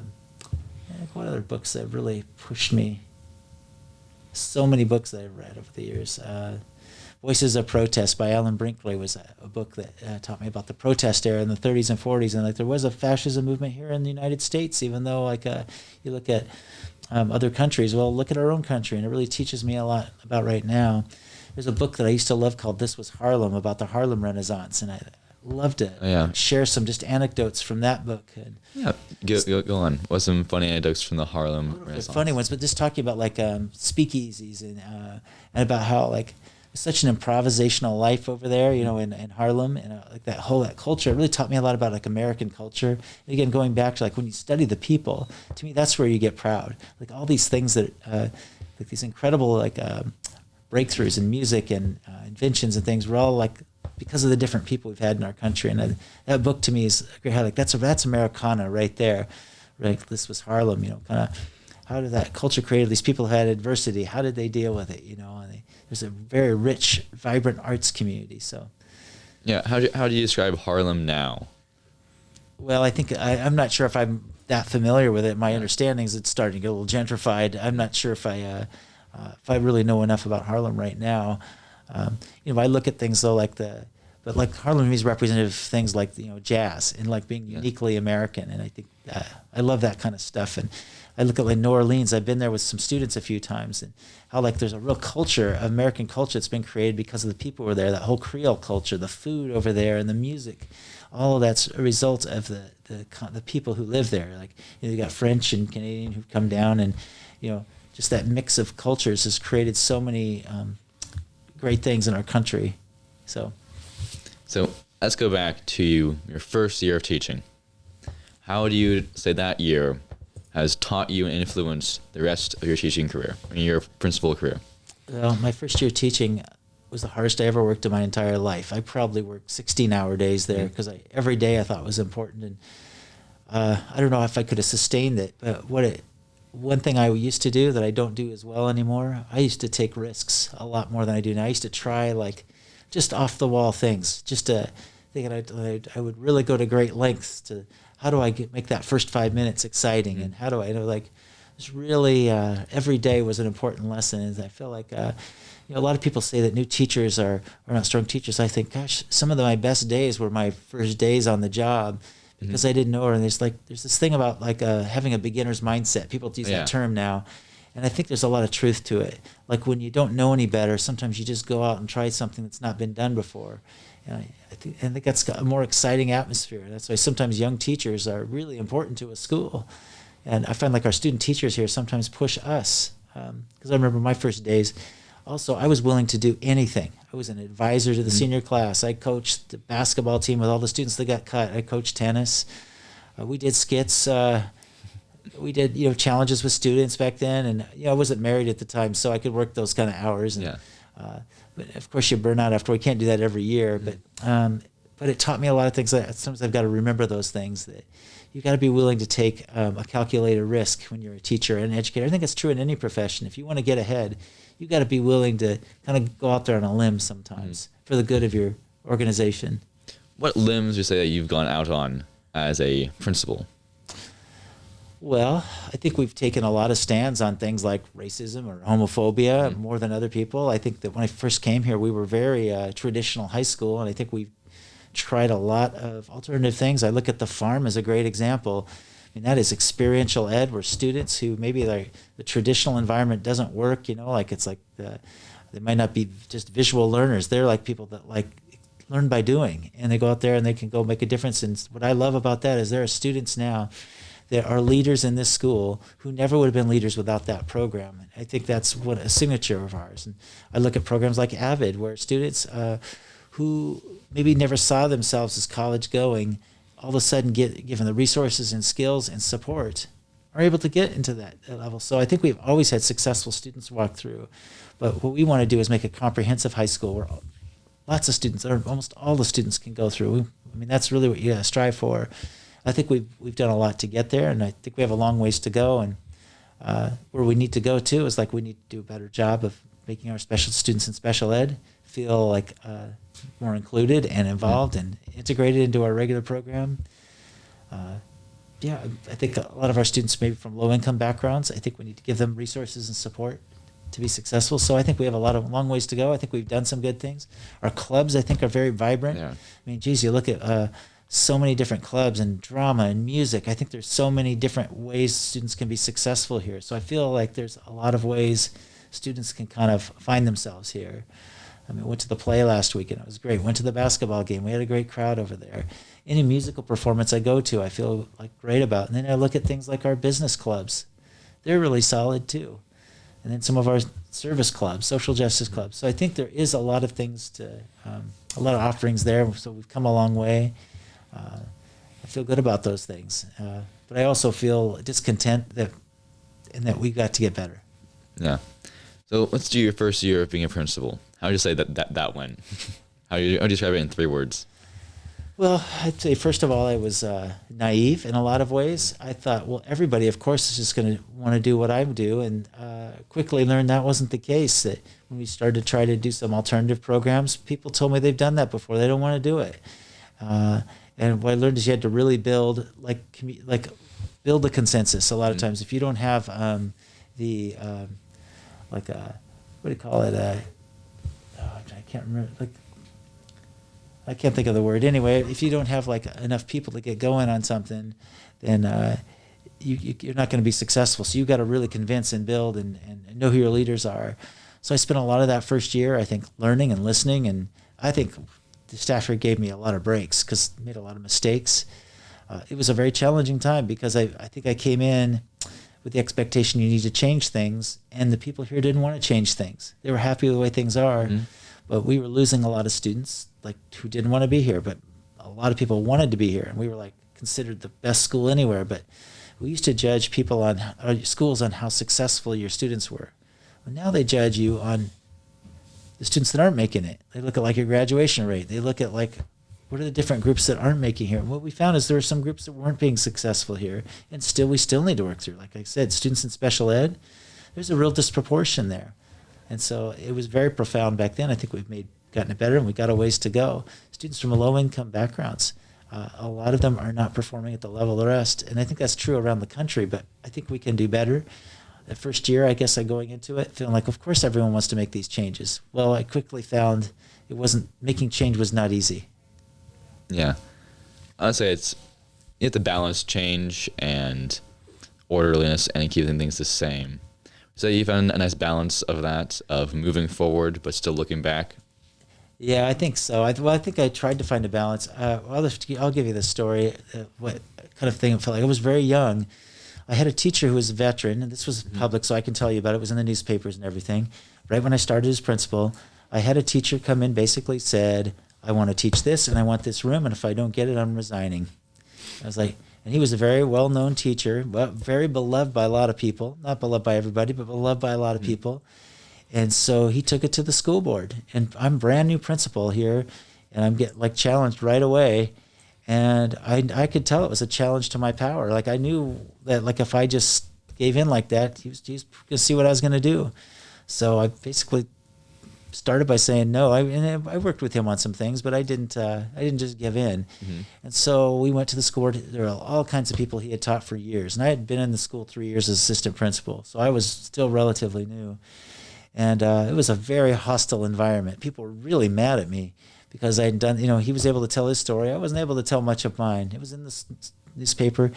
What other books that really pushed me? So many books that I've read over the years. Voices of Protest by Alan Brinkley was a book that taught me about the protest era in the 30s and 40s. And like there was a fascism movement here in the United States, even though you look at other countries. Well, look at our own country, and it really teaches me a lot about right now. There's a book that I used to love called This Was Harlem, about the Harlem Renaissance, and I love to share some just anecdotes from that book. And go on. What's some funny anecdotes from the Harlem Renaissance? Funny ones, but just talking about like speakeasies and about how like such an improvisational life over there, in Harlem, and like that culture. It really taught me a lot about like American culture. And again, going back to like when you study the people, to me that's where you get proud. Like all these things that, like these incredible like breakthroughs in music and inventions and things, were all like because of the different people we've had in our country. And that book to me is great. Like that's Americana right there. Right, this was Harlem. Kind of. How did that culture create these people who had adversity? How did they deal with it? And there's a very rich, vibrant arts community. So, yeah. How do you describe Harlem now? Well, I think I'm not sure if I'm that familiar with it. My understanding is it's starting to get a little gentrified. I'm not sure if I really know enough about Harlem right now. I look at things though but like Harlem is representative of things like jazz and like being uniquely American, and I think I love that kind of stuff. And I look at like New Orleans. I've been there with some students a few times, and how like there's a real culture, American culture, that's been created because of the people who are there. That whole Creole culture, the food over there, and the music, all of that's a result of the people who live there. Like you got French and Canadian who've come down, and just that mix of cultures has created so many great things in our country. So let's go back to your first year of teaching. How do you say that year has taught you and influenced the rest of your teaching career, your principal career? Well, my first year teaching was the hardest I ever worked in my entire life. I probably worked 16-hour days there because every day I thought was important. And I don't know if I could have sustained it, but one thing I used to do that I don't do as well anymore, I used to take risks a lot more than I do now. I used to try like just off the wall things, just to think I would really go to great lengths to, how do I make that first 5 minutes exciting? And how do I, it's really, every day was an important lesson. And I feel like, a lot of people say that new teachers are not strong teachers. I think, gosh, some of my best days were my first days on the job because I didn't know her. And there's this thing about like having a beginner's mindset. People use that term now. And I think there's a lot of truth to it. Like when you don't know any better, sometimes you just go out and try something that's not been done before. And I think that's got a more exciting atmosphere. That's why sometimes young teachers are really important to a school. And I find like our student teachers here sometimes push us. Because I remember my first days, also I was willing to do anything. I was an advisor to the senior class. I coached the basketball team with all the students that got cut. I coached tennis. We did skits. We did, challenges with students back then. And, I wasn't married at the time, so I could work those kind of hours. And, but of course you burn out after. We can't do that every year, but it taught me a lot of things. Sometimes I've got to remember those things, that you got to be willing to take a calculated risk when you're a teacher and an educator. I think it's true in any profession. If you want to get ahead, you got to be willing to kind of go out there on a limb sometimes for the good of your organization. What limbs would you say that you've gone out on as a principal? Well, I think we've taken a lot of stands on things like racism or homophobia more than other people. I think that when I first came here, we were very traditional high school, and I think we've tried a lot of alternative things. I look at the farm as a great example. I mean, that is experiential ed, where students who maybe the traditional environment doesn't work, like it's like they might not be just visual learners. They're like people that like learn by doing, and they go out there and they can go make a difference. And what I love about that is there are students now that are leaders in this school who never would have been leaders without that program. And I think that's what a signature of ours. And I look at programs like AVID, where students who maybe never saw themselves as college going, all of a sudden given the resources and skills and support, are able to get into that level. So I think we've always had successful students walk through. But what we want to do is make a comprehensive high school where lots of students, or almost all the students, can go through. I mean, that's really what you gotta strive for. I think we've done a lot to get there, and I think we have a long ways to go. And where we need to go to is like we need to do a better job of making our special students in special ed feel like more included and involved and integrated into our regular program. I think a lot of our students maybe from low income backgrounds, I think we need to give them resources and support to be successful. So I think we have a long ways to go. I think we've done some good things. Our clubs, I think, are very vibrant. Yeah. I mean, geez, you look at so many different clubs and drama and music. I think there's so many different ways students can be successful here. So I feel like there's a lot of ways students can kind of find themselves here. I mean, went to the play last week and it was great. Went to the basketball game. We had a great crowd over there. Any musical performance I go to, I feel like great about. And then I look at things like our business clubs. They're really solid too. And then some of our service clubs, social justice clubs. So I think there is a lot of things a lot of offerings there. So we've come a long way. I feel good about those things, but I also feel discontent that we got to get better. Yeah. So let's do your first year of being a principal. How would you say that went? How do you describe it in 3 words? Well, I'd say, first of all, I was naive in a lot of ways. I thought, well, everybody, of course, is just going to want to do what I do, and quickly learned that wasn't the case. That when we started to try to do some alternative programs, people told me they've done that before. They don't want to do it. And what I learned is you had to really build build a consensus. A lot of times, if you don't have what do you call it? I can't remember. I can't think of the word. Anyway, if you don't have enough people to get going on something, then you're not going to be successful. So you've got to really convince and build and know who your leaders are. So I spent a lot of that first year, I think, learning and listening, and I think the staff here gave me a lot of breaks because I made a lot of mistakes. It was a very challenging time because I think I came in with the expectation you need to change things, and the people here didn't want to change things. They were happy with the way things are, but we were losing a lot of students who didn't want to be here, but a lot of people wanted to be here, and we were considered the best school anywhere. But we used to judge people on schools on how successful your students were. Well, now they judge you on the students that aren't making it. They look at your graduation rate. They look at what are the different groups that aren't making here. And what we found is there were some groups that weren't being successful here, and we still need to work through. Like I said, students in special ed, there's a real disproportion there. And so it was very profound back then. I think we've gotten it better, and we've got a ways to go. Students from low-income backgrounds, a lot of them are not performing at the level of the rest. And I think that's true around the country, but I think we can do better. The first year, I guess going into it, feeling of course everyone wants to make these changes. Well, I quickly found making change was not easy. Yeah. I would say you have to balance change and orderliness and keeping things the same. So you found a nice balance of that, of moving forward but still looking back? Yeah, I think so. I think I tried to find a balance. I'll give you the story, what kind of thing it felt like. I was very young. I had a teacher who was a veteran, and this was public, so I can tell you about it. It was in the newspapers and everything. Right when I started as principal, I had a teacher come in, basically said, I want to teach this, and I want this room, and if I don't get it, I'm resigning. I was like, and he was a very well-known teacher, but very beloved by a lot of people. Not beloved by everybody, but beloved by a lot of people. And so he took it to the school board, and I'm brand new principal here, and I'm getting challenged right away. And I could tell it was a challenge to my power. I knew that if I just gave in like that, he was going to see what I was going to do. So I basically started by saying no. I worked with him on some things, but I didn't just give in. Mm-hmm. And so we went to the school board. There were all kinds of people he had taught for years, and I had been in the school 3 years as assistant principal, so I was still relatively new. And it was a very hostile environment. People were really mad at me because I had done, he was able to tell his story. I wasn't able to tell much of mine. It was in the newspaper.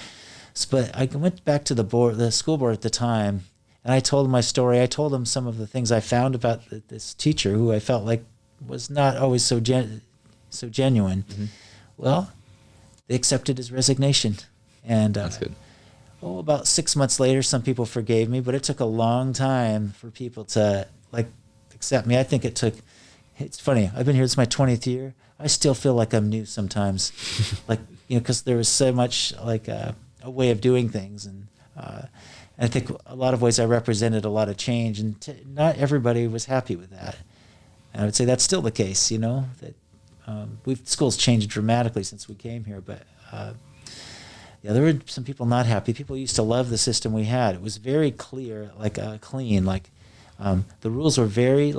But I went back to the school board at the time, and I told them my story. I told them some of the things I found about this teacher who I felt like was not always so genuine. Mm-hmm. Well, they accepted his resignation. And that's good. About 6 months later, some people forgave me, but it took a long time for people to accept me. I think it's funny. I've been here, this is my 20th year. I still feel like I'm new sometimes, because there was so much a way of doing things. And I think a lot of ways I represented a lot of change, and not everybody was happy with that. And I would say that's still the case, that schools changed dramatically since we came here, but there were some people not happy. People used to love the system we had. It was very clear, clean. The rules were very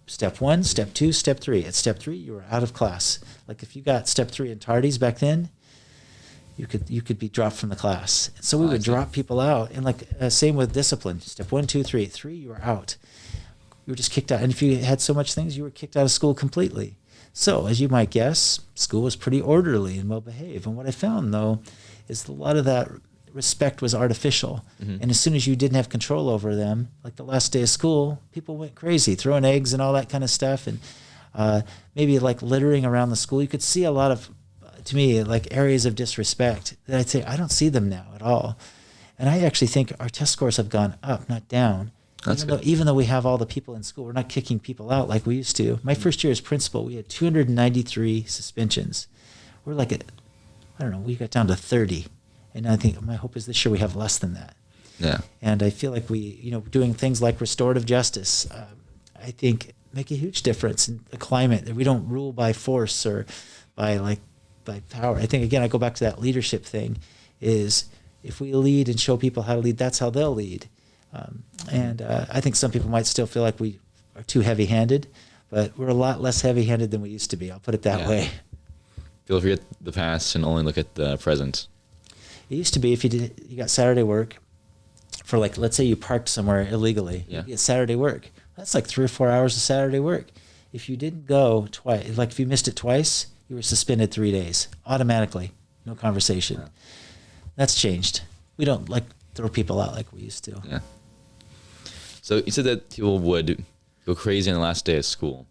step 1, step 2, step 3. At step 3, you were out of class. If you got step 3 in tardies back then, you could be dropped from the class. And so we would drop people out. And same with discipline. Step 1, 2, 3. 3, you were out. You were just kicked out. And if you had so much things, you were kicked out of school completely. So as you might guess, school was pretty orderly and well behaved. And what I found though is a lot of that respect was artificial. Mm-hmm. And as soon as you didn't have control over them, the last day of school, people went crazy, throwing eggs and all that kind of stuff. And maybe littering around the school. You could see a lot of, to me, areas of disrespect that I'd say, I don't see them now at all. And I actually think our test scores have gone up, not down. That's good. Even though we have all the people in school, we're not kicking people out like we used to. My first year as principal, we had 293 suspensions. We're like I don't know, we got down to 30. And I think my hope is this year we have less than that. Yeah. And I feel like doing things like restorative justice, I think make a huge difference in the climate. That we don't rule by force or by power. I think, again, I go back to that leadership thing, is if we lead and show people how to lead, that's how they'll lead. And I think some people might still feel like we are too heavy-handed, but we're a lot less heavy-handed than we used to be. I'll put it that way. People forget the past and only look at the present. It used to be if you got Saturday work for, like, let's say you parked somewhere illegally. Yeah. You get Saturday work. That's like 3 or 4 hours of Saturday work. If you didn't go twice, like if you missed it twice, you were suspended 3 days automatically. No conversation. Yeah. That's changed. We don't throw people out like we used to. Yeah. So you said that people would go crazy on the last day of school.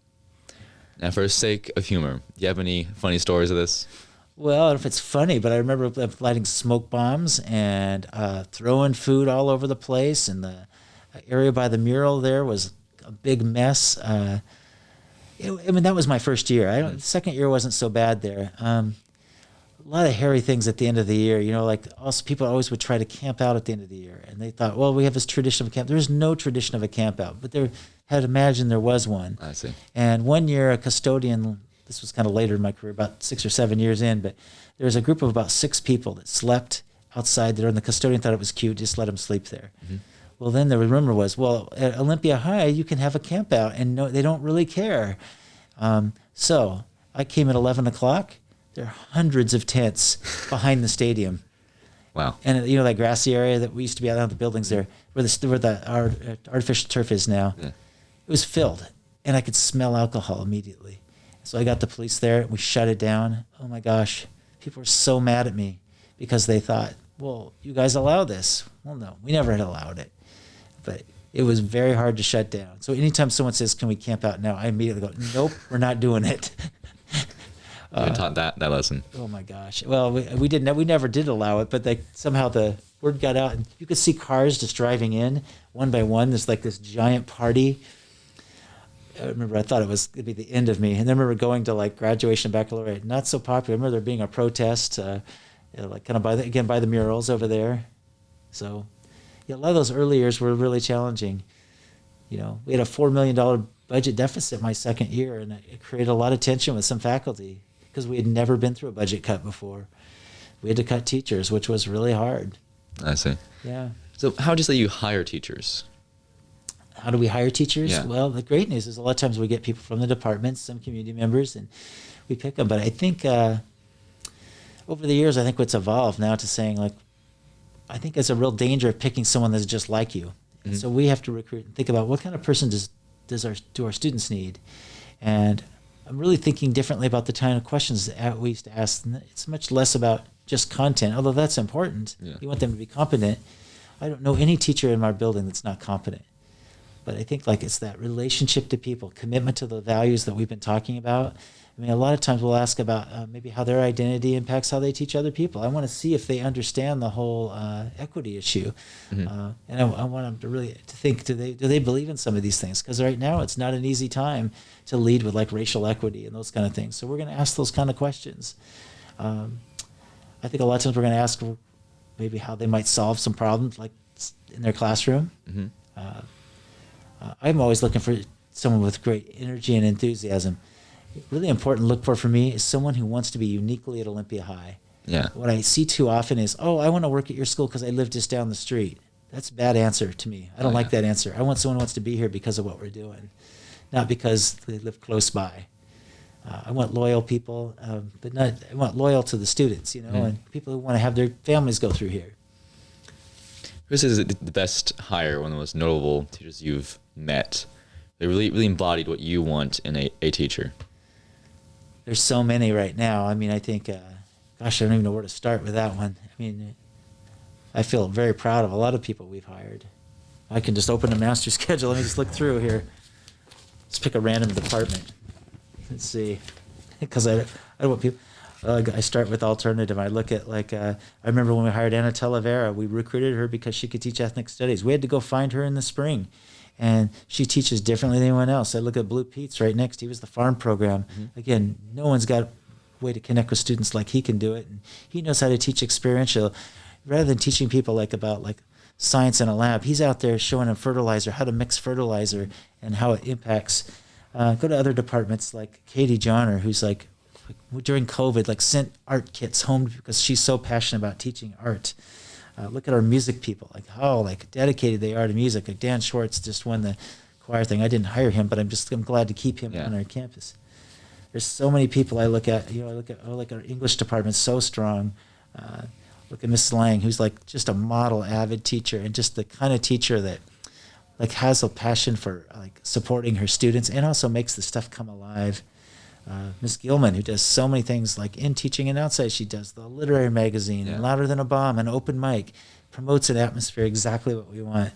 Now, for the sake of humor, do you have any funny stories of this? Well, I don't know if it's funny, but I remember lighting smoke bombs and throwing food all over the place. And the area by the mural there was a big mess. That was my first year. The second year wasn't so bad there. A lot of hairy things at the end of the year. Also people always would try to camp out at the end of the year. And they thought, well, we have this tradition of a camp. There's no tradition of a camp out, but there had imagined there was one. I see. And one year a custodian, this was kind of later in my career, about 6 or 7 years in, but there was a group of about 6 people that slept outside there, and the custodian thought it was cute, just let them sleep there. Mm-hmm. Well, then the rumor was, well, at Olympia High, you can have a camp out, and no, they don't really care. So I came at 11 o'clock. There are hundreds of tents behind the stadium. Wow. And that grassy area that we used to be out of the buildings there, where our artificial turf is now, it was filled, and I could smell alcohol immediately. So I got the police there, and we shut it down. Oh my gosh, people were so mad at me because they thought, well, you guys allow this. Well, no, we never had allowed it. But it was very hard to shut down. So anytime someone says, can we camp out now? I immediately go, nope, we're not doing it. You taught that lesson. Oh my gosh. Well, we never did allow it, but somehow the word got out, and you could see cars just driving in one by one. There's like this giant party. I remember I thought it was going to be the end of me. And I remember going to like graduation, baccalaureate, not so popular. I remember there being a protest, like kind of by the murals over there. So yeah, a lot of those early years were really challenging. We had a $4 million budget deficit my second year, and it created a lot of tension with some faculty because we had never been through a budget cut before. We had to cut teachers, which was really hard. I see. Yeah. So how would you say you hire teachers? How do we hire teachers? Yeah. Well, the great news is a lot of times we get people from the departments, some community members, and we pick them. But I think over the years, I think what's evolved now to saying, like, I think it's a real danger of picking someone that's just like you. Mm-hmm. And so we have to recruit and think about what kind of person do our students need. And I'm really thinking differently about the kind of questions that we used to ask. And it's much less about just content, although that's important. Yeah. You want them to be competent. I don't know any teacher in our building that's not competent. But I think it's that relationship to people, commitment to the values that we've been talking about. I mean, a lot of times we'll ask about maybe how their identity impacts how they teach other people. I want to see if they understand the whole equity issue. Mm-hmm. And I want them to really think, do they believe in some of these things? Because right now it's not an easy time to lead with like racial equity and those kind of things. So we're going to ask those kind of questions. I think a lot of times we're going to ask maybe how they might solve some problems like in their classroom. Mm-hmm. I'm always looking for someone with great energy and enthusiasm. Really important to look for me is someone who wants to be uniquely at Olympia High. Yeah. What I see too often is, I want to work at your school because I live just down the street. That's a bad answer to me. I don't like that answer. I want someone who wants to be here because of what we're doing, not because they live close by. I want loyal people, but I want loyal to the students, and people who want to have their families go through here. Who's the best hire, one of the most notable teachers you've met? They really embodied what you want in a teacher. There's so many right now. I mean, I think, I don't even know where to start with that one. I mean, I feel very proud of a lot of people we've hired. I can just open the master schedule. Let me just look through here. Let's pick a random department. Let's see. Because I don't want people... I start with alternative. I look at I remember when we hired Anna Talavera, we recruited her because she could teach ethnic studies. We had to go find her in the spring. And she teaches differently than anyone else. I look at Blue Pete's right next. He was the farm program. Again, no one's got a way to connect with students like he can do it. And he knows how to teach experiential. Rather than teaching people like about like science in a lab, he's out there showing them fertilizer, how to mix fertilizer and how it impacts. Go to other departments like Katie Johnner, who's like during COVID, like sent art kits home because she's so passionate about teaching art. Look at our music people, like how like dedicated they are to music. Like Dan Schwartz just won the choir thing. I didn't hire him, but I'm glad to keep him on our campus. There's so many people I look at. I look at like our English department, so strong. Look at Mrs. Lang, who's like just a model avid teacher and just the kind of teacher that like has a passion for like supporting her students and also makes the stuff come alive. Miss Gilman, who does so many things like in teaching and outside. She does the literary magazine, and Louder Than a Bomb, and Open Mic, promotes an atmosphere exactly what we want.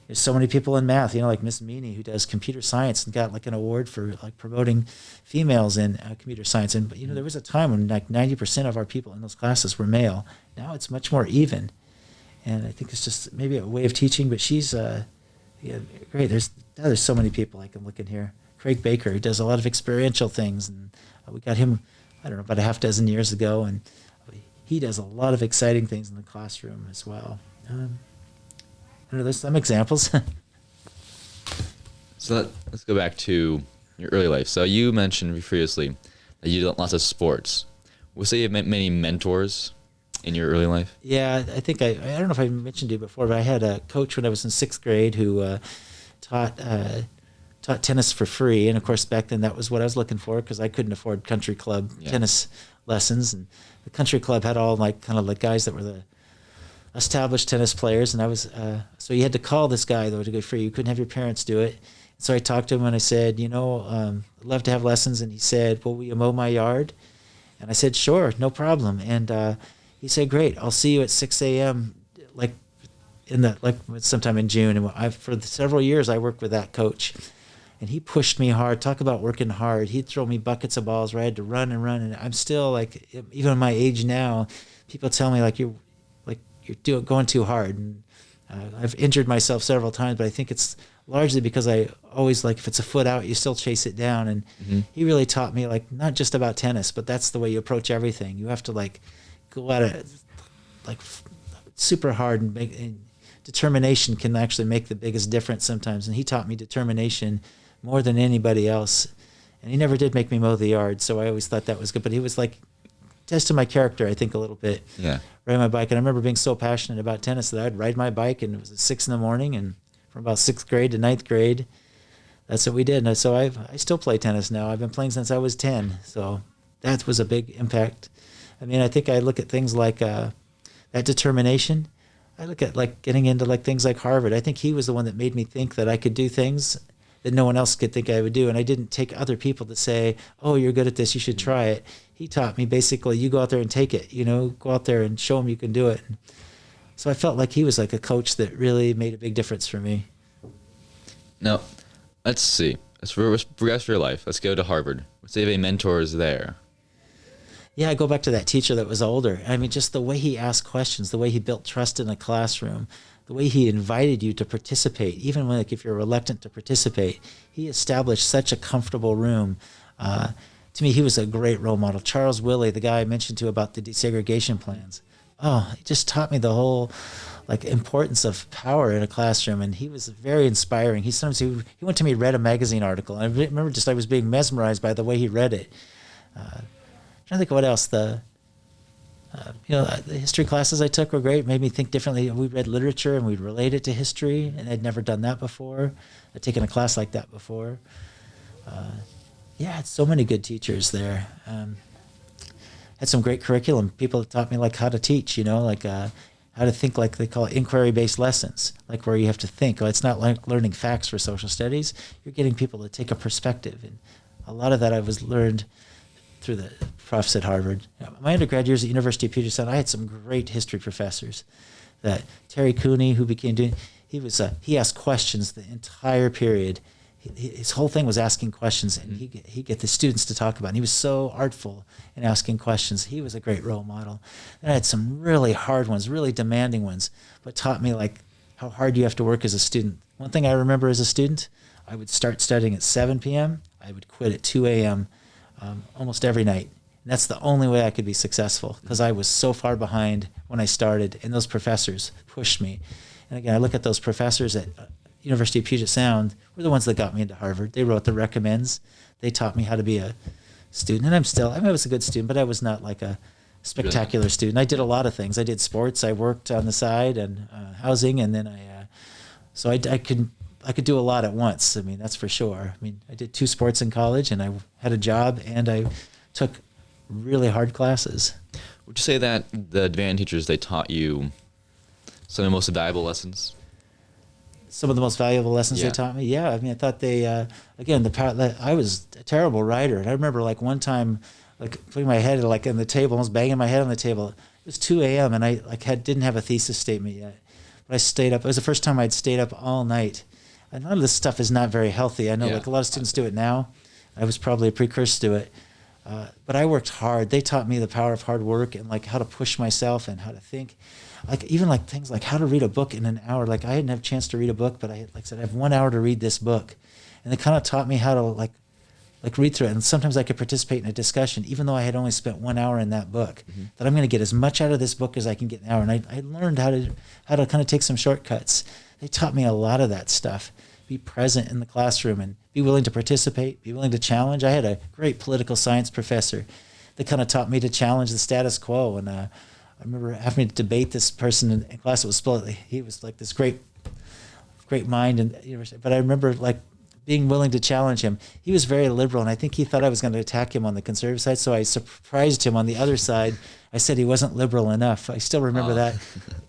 There's so many people in math, like Miss Meany, who does computer science and got like an award for like promoting females in computer science. And there was a time when like 90% of our people in those classes were male. Now it's much more even, and I think it's just maybe a way of teaching. But she's great. There's so many people I can look in here. Craig Baker, who does a lot of experiential things, and we got him, I don't know, about a half dozen years ago, and he does a lot of exciting things in the classroom as well. There's some examples. So let's go back to your early life. So you mentioned previously that you did lots of sports. We'll say you have many mentors in your early life. Yeah, I think I don't know if I mentioned you before, but I had a coach when I was in 6th grade who taught tennis for free, and of course back then that was what I was looking for because I couldn't afford country club tennis lessons, and the country club had all like kind of like guys that were the established tennis players, and I was so you had to call this guy though to go free. You couldn't have your parents do it. So I talked to him and I said, I'd love to have lessons, and he said, well, will you mow my yard? And I said, sure, no problem. And he said, great, I'll see you at 6 a.m. like sometime in June. And for several years I worked with that coach. And he pushed me hard. Talk about working hard. He'd throw me buckets of balls where I had to run and run. And I'm still like, even at my age now, people tell me you're going too hard. And I've injured myself several times, but I think it's largely because I always if it's a foot out, you still chase it down. And he really taught me not just about tennis, but that's the way you approach everything. You have to go at it super hard and determination can actually make the biggest difference sometimes. And he taught me determination more than anybody else. And he never did make me mow the yard, so I always thought that was good. But he was tested my character, I think, a little bit. Yeah. Riding my bike. And I remember being so passionate about tennis that I'd ride my bike, and it was at 6 in the morning, and from about 6th grade to 9th grade, that's what we did. And so I still play tennis now. I've been playing since I was 10. So that was a big impact. I mean, I think I look at things like that determination. I look at getting into things like Harvard. I think he was the one that made me think that I could do things that no one else could think I would do. And I didn't take other people to say, oh, you're good at this, you should try it. He taught me basically, you go out there and take it, go out there and show them you can do it. So I felt like he was like a coach that really made a big difference for me. Now, let's see. Let's progress your life. Let's go to Harvard. Let's say you have any mentors there. Yeah, I go back to that teacher that was older. I mean, just the way he asked questions, the way he built trust in a classroom, the way he invited you to participate, even when if you're reluctant to participate, he established such a comfortable room. To me, he was a great role model. Charles Willey, the guy I mentioned to about the desegregation plans. Oh, he just taught me the whole importance of power in a classroom, and he was very inspiring. He went to me, read a magazine article, and I remember I was being mesmerized by the way he read it. I'm trying to think of what else. The history classes I took were great, made me think differently. We read literature and we'd relate it to history, and I'd never done that before. I'd taken a class like that before. Had so many good teachers there. Had some great curriculum. People taught me how to teach, how to think, they call it inquiry-based lessons, where you have to think. It's not like learning facts for social studies. You're getting people to take a perspective, and a lot of that I was learned through the profs at Harvard. My undergrad years at University of Puget Sound, I had some great history professors. That Terry Cooney, who he asked questions the entire period. His whole thing was asking questions, and he get the students to talk about it. And he was so artful in asking questions. He was a great role model. And I had some really hard ones, really demanding ones, but taught me how hard you have to work as a student. One thing I remember as a student, I would start studying at 7 p.m. I would quit at 2 a.m. Almost every night. And that's the only way I could be successful because I was so far behind when I started, and those professors pushed me. And again, I look at those professors at University of Puget Sound were the ones that got me into Harvard. They wrote the recommends. They taught me how to be a student, and I was a good student, but I was not like a spectacular student. I did a lot of things. I did sports. I worked on the side and housing, and then I could do a lot at once. I mean, that's for sure. I mean, I did 2 sports in college, and I had a job, and I took really hard classes. Would you say that the advanced teachers, they taught you some of the most valuable lessons? Some of the most valuable lessons they taught me? Yeah. I mean, I thought they, again, I was a terrible writer. And I remember like one time, like putting my head like on the table, almost banging my head on the table. It was 2 a.m. and I didn't have a thesis statement yet. But I stayed up. It was the first time I'd stayed up all night. And none of this stuff is not very healthy. I know like a lot of students do it now. I was probably a precursor to it. But I worked hard. They taught me the power of hard work and like how to push myself and how to think. Like even like things like how to read a book in an hour. Like I didn't have a chance to read a book, but like I said, I have 1 hour to read this book. And they kind of taught me how to like read through it. And sometimes I could participate in a discussion, even though I had only spent 1 hour in that book, that I'm going to get as much out of this book as I can get in an hour. And I learned how to kind of take some shortcuts. They taught me a lot of that stuff. Be present in the classroom and be willing to participate, be willing to challenge. I had a great political science professor that kind of taught me to challenge the status quo. And I remember having to debate this person in class. It was split. He was like this great mind, and but I remember like being willing to challenge him. He was very liberal, and I think he thought I was going to attack him on the conservative side. So I surprised him on the other side. I said he wasn't liberal enough. I still remember that,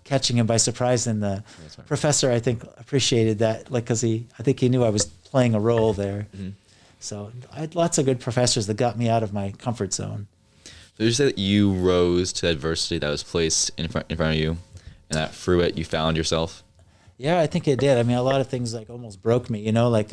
catching him by surprise. And the professor, I think, appreciated that, like, because I think he knew I was playing a role there. Mm-hmm. So I had lots of good professors that got me out of my comfort zone. So you say that you rose to the adversity that was placed in front of you, and that through it you found yourself? Yeah, I think it did. I mean, a lot of things like almost broke me, like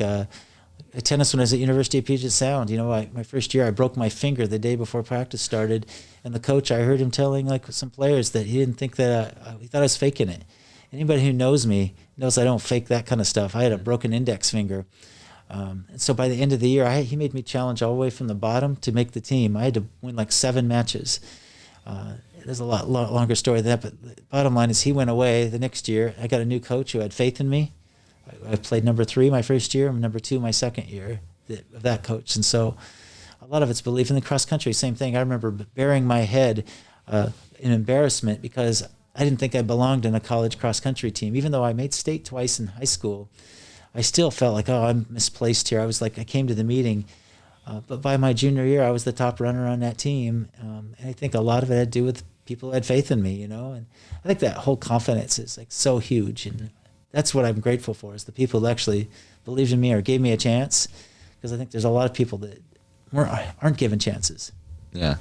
tennis when I was at University of Puget Sound. My first year I broke my finger the day before practice started, and the coach, I heard him telling like some players that he didn't think that he thought I was faking it. Anybody who knows me knows I don't fake that kind of stuff. I had a broken index finger. And so by the end of the year, he made me challenge all the way from the bottom to make the team. I had to win like 7 matches. There's a lot longer story than that, but the bottom line is he went away the next year. I got a new coach who had faith in me. I played number 3 my first year, and number 2 my second year of that coach. And so a lot of it's belief. In the cross country, same thing. I remember burying my head in embarrassment because I didn't think I belonged in a college cross country team. Even though I made state twice in high school, I still felt like, I'm misplaced here. I came to the meeting, but by my junior year, I was the top runner on that team. And I think a lot of it had to do with people who had faith in me, and I think that whole confidence is like so huge. And that's what I'm grateful for, is the people who actually believed in me or gave me a chance, because I think there's a lot of people that aren't given chances. Yeah.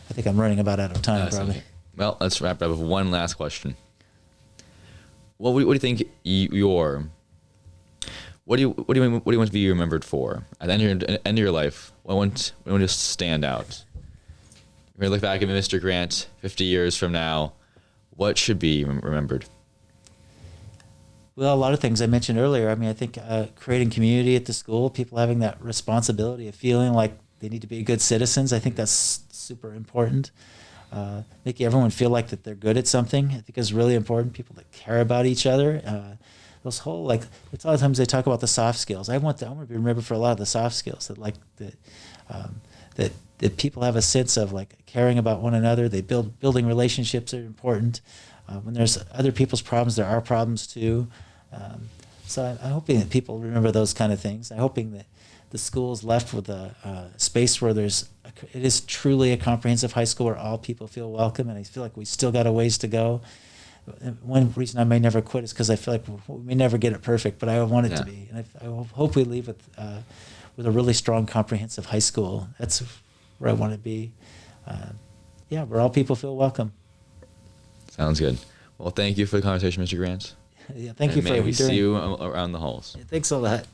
I think I'm running about out of time, probably. Well, let's wrap it up with one last question. What do you think What do you want to be remembered for at the end of your life? What do you want to stand out? If we look back at Mr. Grant 50 years from now, what should be remembered? Well, a lot of things I mentioned earlier. I mean, I think creating community at the school, people having that responsibility of feeling like they need to be good citizens. I think that's super important. Making everyone feel like that they're good at something, I think is really important. People that care about each other. Those whole, like, a lot of times they talk about the soft skills. I want to be remembered for a lot of the soft skills that people have a sense of like caring about one another. Building relationships are important. When there's other people's problems, there are problems too. So I'm hoping that people remember those kind of things. I'm hoping that the school's left with a space where it is truly a comprehensive high school where all people feel welcome. And I feel like we still got a ways to go. One reason I may never quit is because I feel like we may never get it perfect, but I want it to be. And I hope we leave with a really strong, comprehensive high school. That's where I want to be. Where all people feel welcome. Sounds good. Well, thank you for the conversation, Mr. Grant. Yeah, thank you for may we see you around the halls. Yeah, thanks a lot.